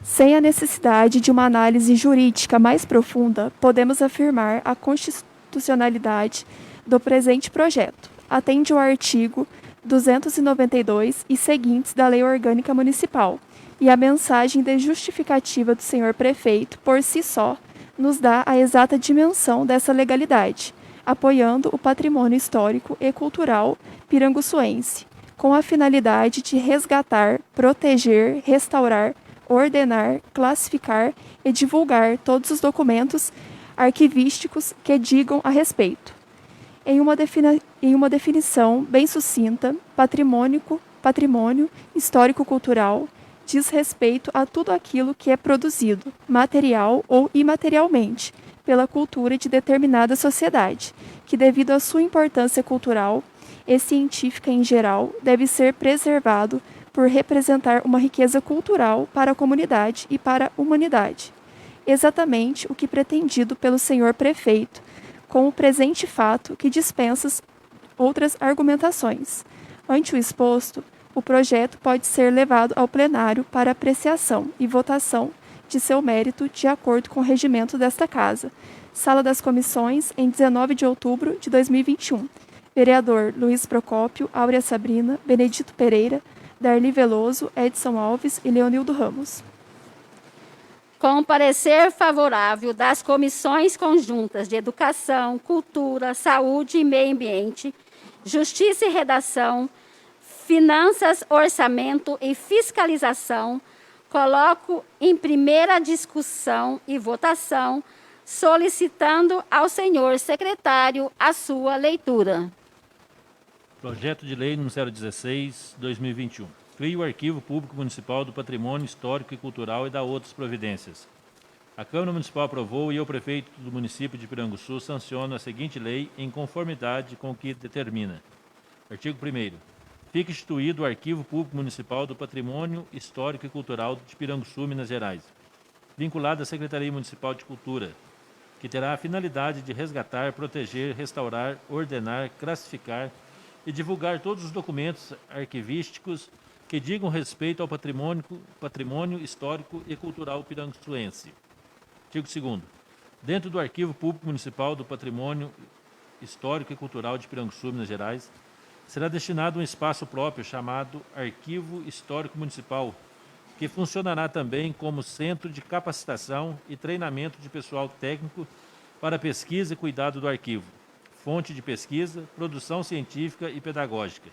Sem a necessidade de uma análise jurídica mais profunda, podemos afirmar a constitucionalidade do presente projeto. Atende ao artigo 292 e seguintes da Lei Orgânica Municipal, e a mensagem de justificativa do senhor prefeito, por si só, nos dá a exata dimensão dessa legalidade, apoiando o patrimônio histórico e cultural piranguçuense, com a finalidade de resgatar, proteger, restaurar, ordenar, classificar e divulgar todos os documentos arquivísticos que digam a respeito. Em uma definição bem sucinta, patrimônio histórico-cultural diz respeito a tudo aquilo que é produzido, material ou imaterialmente, pela cultura de determinada sociedade, que, devido à sua importância cultural e científica em geral, deve ser preservado por representar uma riqueza cultural para a comunidade e para a humanidade. Exatamente o que pretendido pelo senhor prefeito, com o presente fato que dispensa outras argumentações. Ante o exposto, o projeto pode ser levado ao plenário para apreciação e votação de seu mérito de acordo com o regimento desta Casa. Sala das Comissões, em 19 de outubro de 2021. Vereador Luiz Procópio, Áurea Sabrina, Benedito Pereira, Darli Veloso, Edson Alves e Leonildo Ramos. Com parecer favorável das comissões conjuntas de Educação, Cultura, Saúde e Meio Ambiente, Justiça e Redação, Finanças, Orçamento e Fiscalização, coloco em primeira discussão e votação, solicitando ao senhor secretário a sua leitura. Projeto de Lei número 016, 2021. Cria o Arquivo Público Municipal do Patrimônio Histórico e Cultural e dá outras providências. A Câmara Municipal aprovou e o prefeito do município de Piranguçu sanciona a seguinte lei em conformidade com o que determina. Artigo 1º. Fica instituído o Arquivo Público Municipal do Patrimônio Histórico e Cultural de Piranguçu, Minas Gerais, vinculado à Secretaria Municipal de Cultura, que terá a finalidade de resgatar, proteger, restaurar, ordenar, classificar e divulgar todos os documentos arquivísticos que digam respeito ao patrimônio histórico e cultural piranguçuense. Artigo 2º. Dentro do Arquivo Público Municipal do Patrimônio Histórico e Cultural de Piranguçu, Minas Gerais, será destinado um espaço próprio chamado Arquivo Histórico Municipal, que funcionará também como centro de capacitação e treinamento de pessoal técnico para pesquisa e cuidado do arquivo, fonte de pesquisa, produção científica e pedagógica.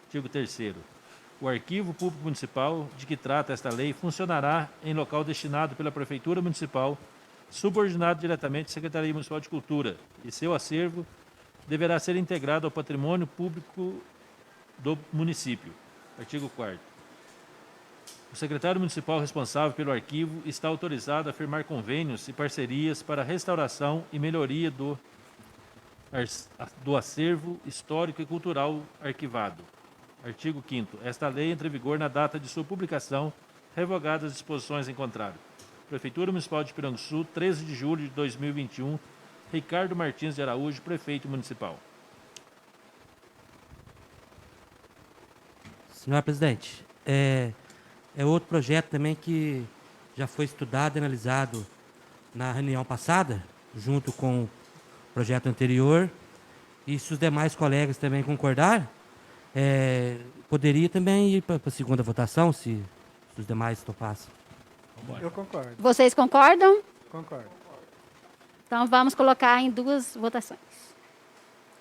Artigo 3º. O Arquivo Público Municipal, de que trata esta lei, funcionará em local destinado pela Prefeitura Municipal, subordinado diretamente à Secretaria Municipal de Cultura, e seu acervo deverá ser integrado ao patrimônio público do município. Artigo 4º. O secretário municipal responsável pelo arquivo está autorizado a firmar convênios e parcerias para a restauração e melhoria do acervo histórico e cultural arquivado. Artigo 5º. Esta lei entra em vigor na data de sua publicação, revogadas as disposições em contrário. Prefeitura Municipal de Piranguçu, 13 de julho de 2021, Ricardo Martins de Araújo, prefeito municipal. Senhor presidente, é outro projeto também que já foi estudado e analisado na reunião passada, junto com o projeto anterior, e se os demais colegas também concordar, poderia também ir para a segunda votação, se os demais topassem. Eu concordo. Vocês concordam? Concordo. Então, vamos colocar em duas votações.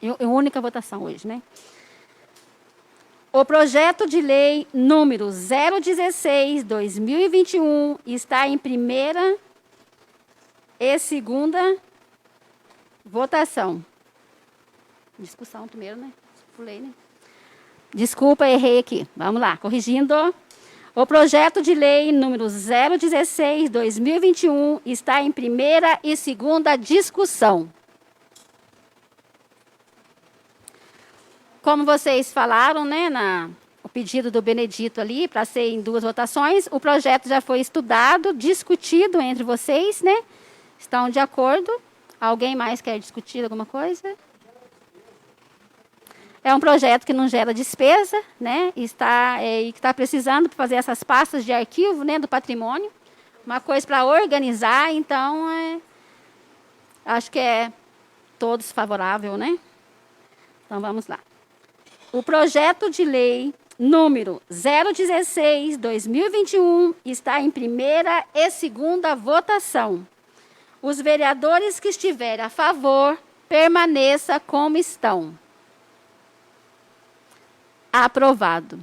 Em única votação hoje, né? O projeto de lei número 016/2021 está em primeira e segunda votação. Discussão primeiro, né? Pulei, né? Desculpa, errei aqui. Vamos lá, corrigindo. O projeto de lei número 016/2021 está em primeira e segunda discussão. Como vocês falaram, né, o pedido do Benedito ali, para ser em duas votações, o projeto já foi estudado, discutido entre vocês, né? Estão de acordo? Alguém mais quer discutir alguma coisa? É um projeto que não gera despesa, né? E que está precisando para fazer essas pastas de arquivo, né, do patrimônio. Uma coisa para organizar, então, acho que é todos favorável, né? Então, vamos lá. O projeto de lei número 016/2021 está em primeira e segunda votação. Os vereadores que estiverem a favor, permaneça como estão. Aprovado.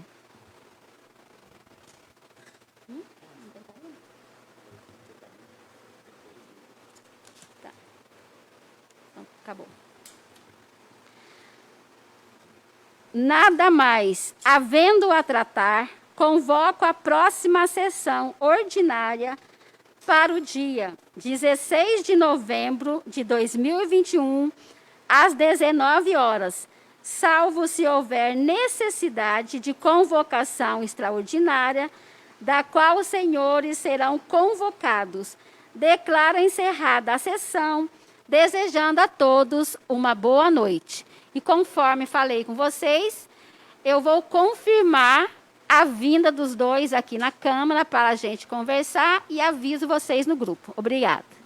Tá. Então, acabou. Nada mais havendo a tratar, convoco a próxima sessão ordinária para o dia 16 de novembro de 2021, às 19 horas, salvo se houver necessidade de convocação extraordinária, da qual os senhores serão convocados. Declaro encerrada a sessão, desejando a todos uma boa noite. E conforme falei com vocês, eu vou confirmar a vinda dos dois aqui na Câmara para a gente conversar e aviso vocês no grupo. Obrigada.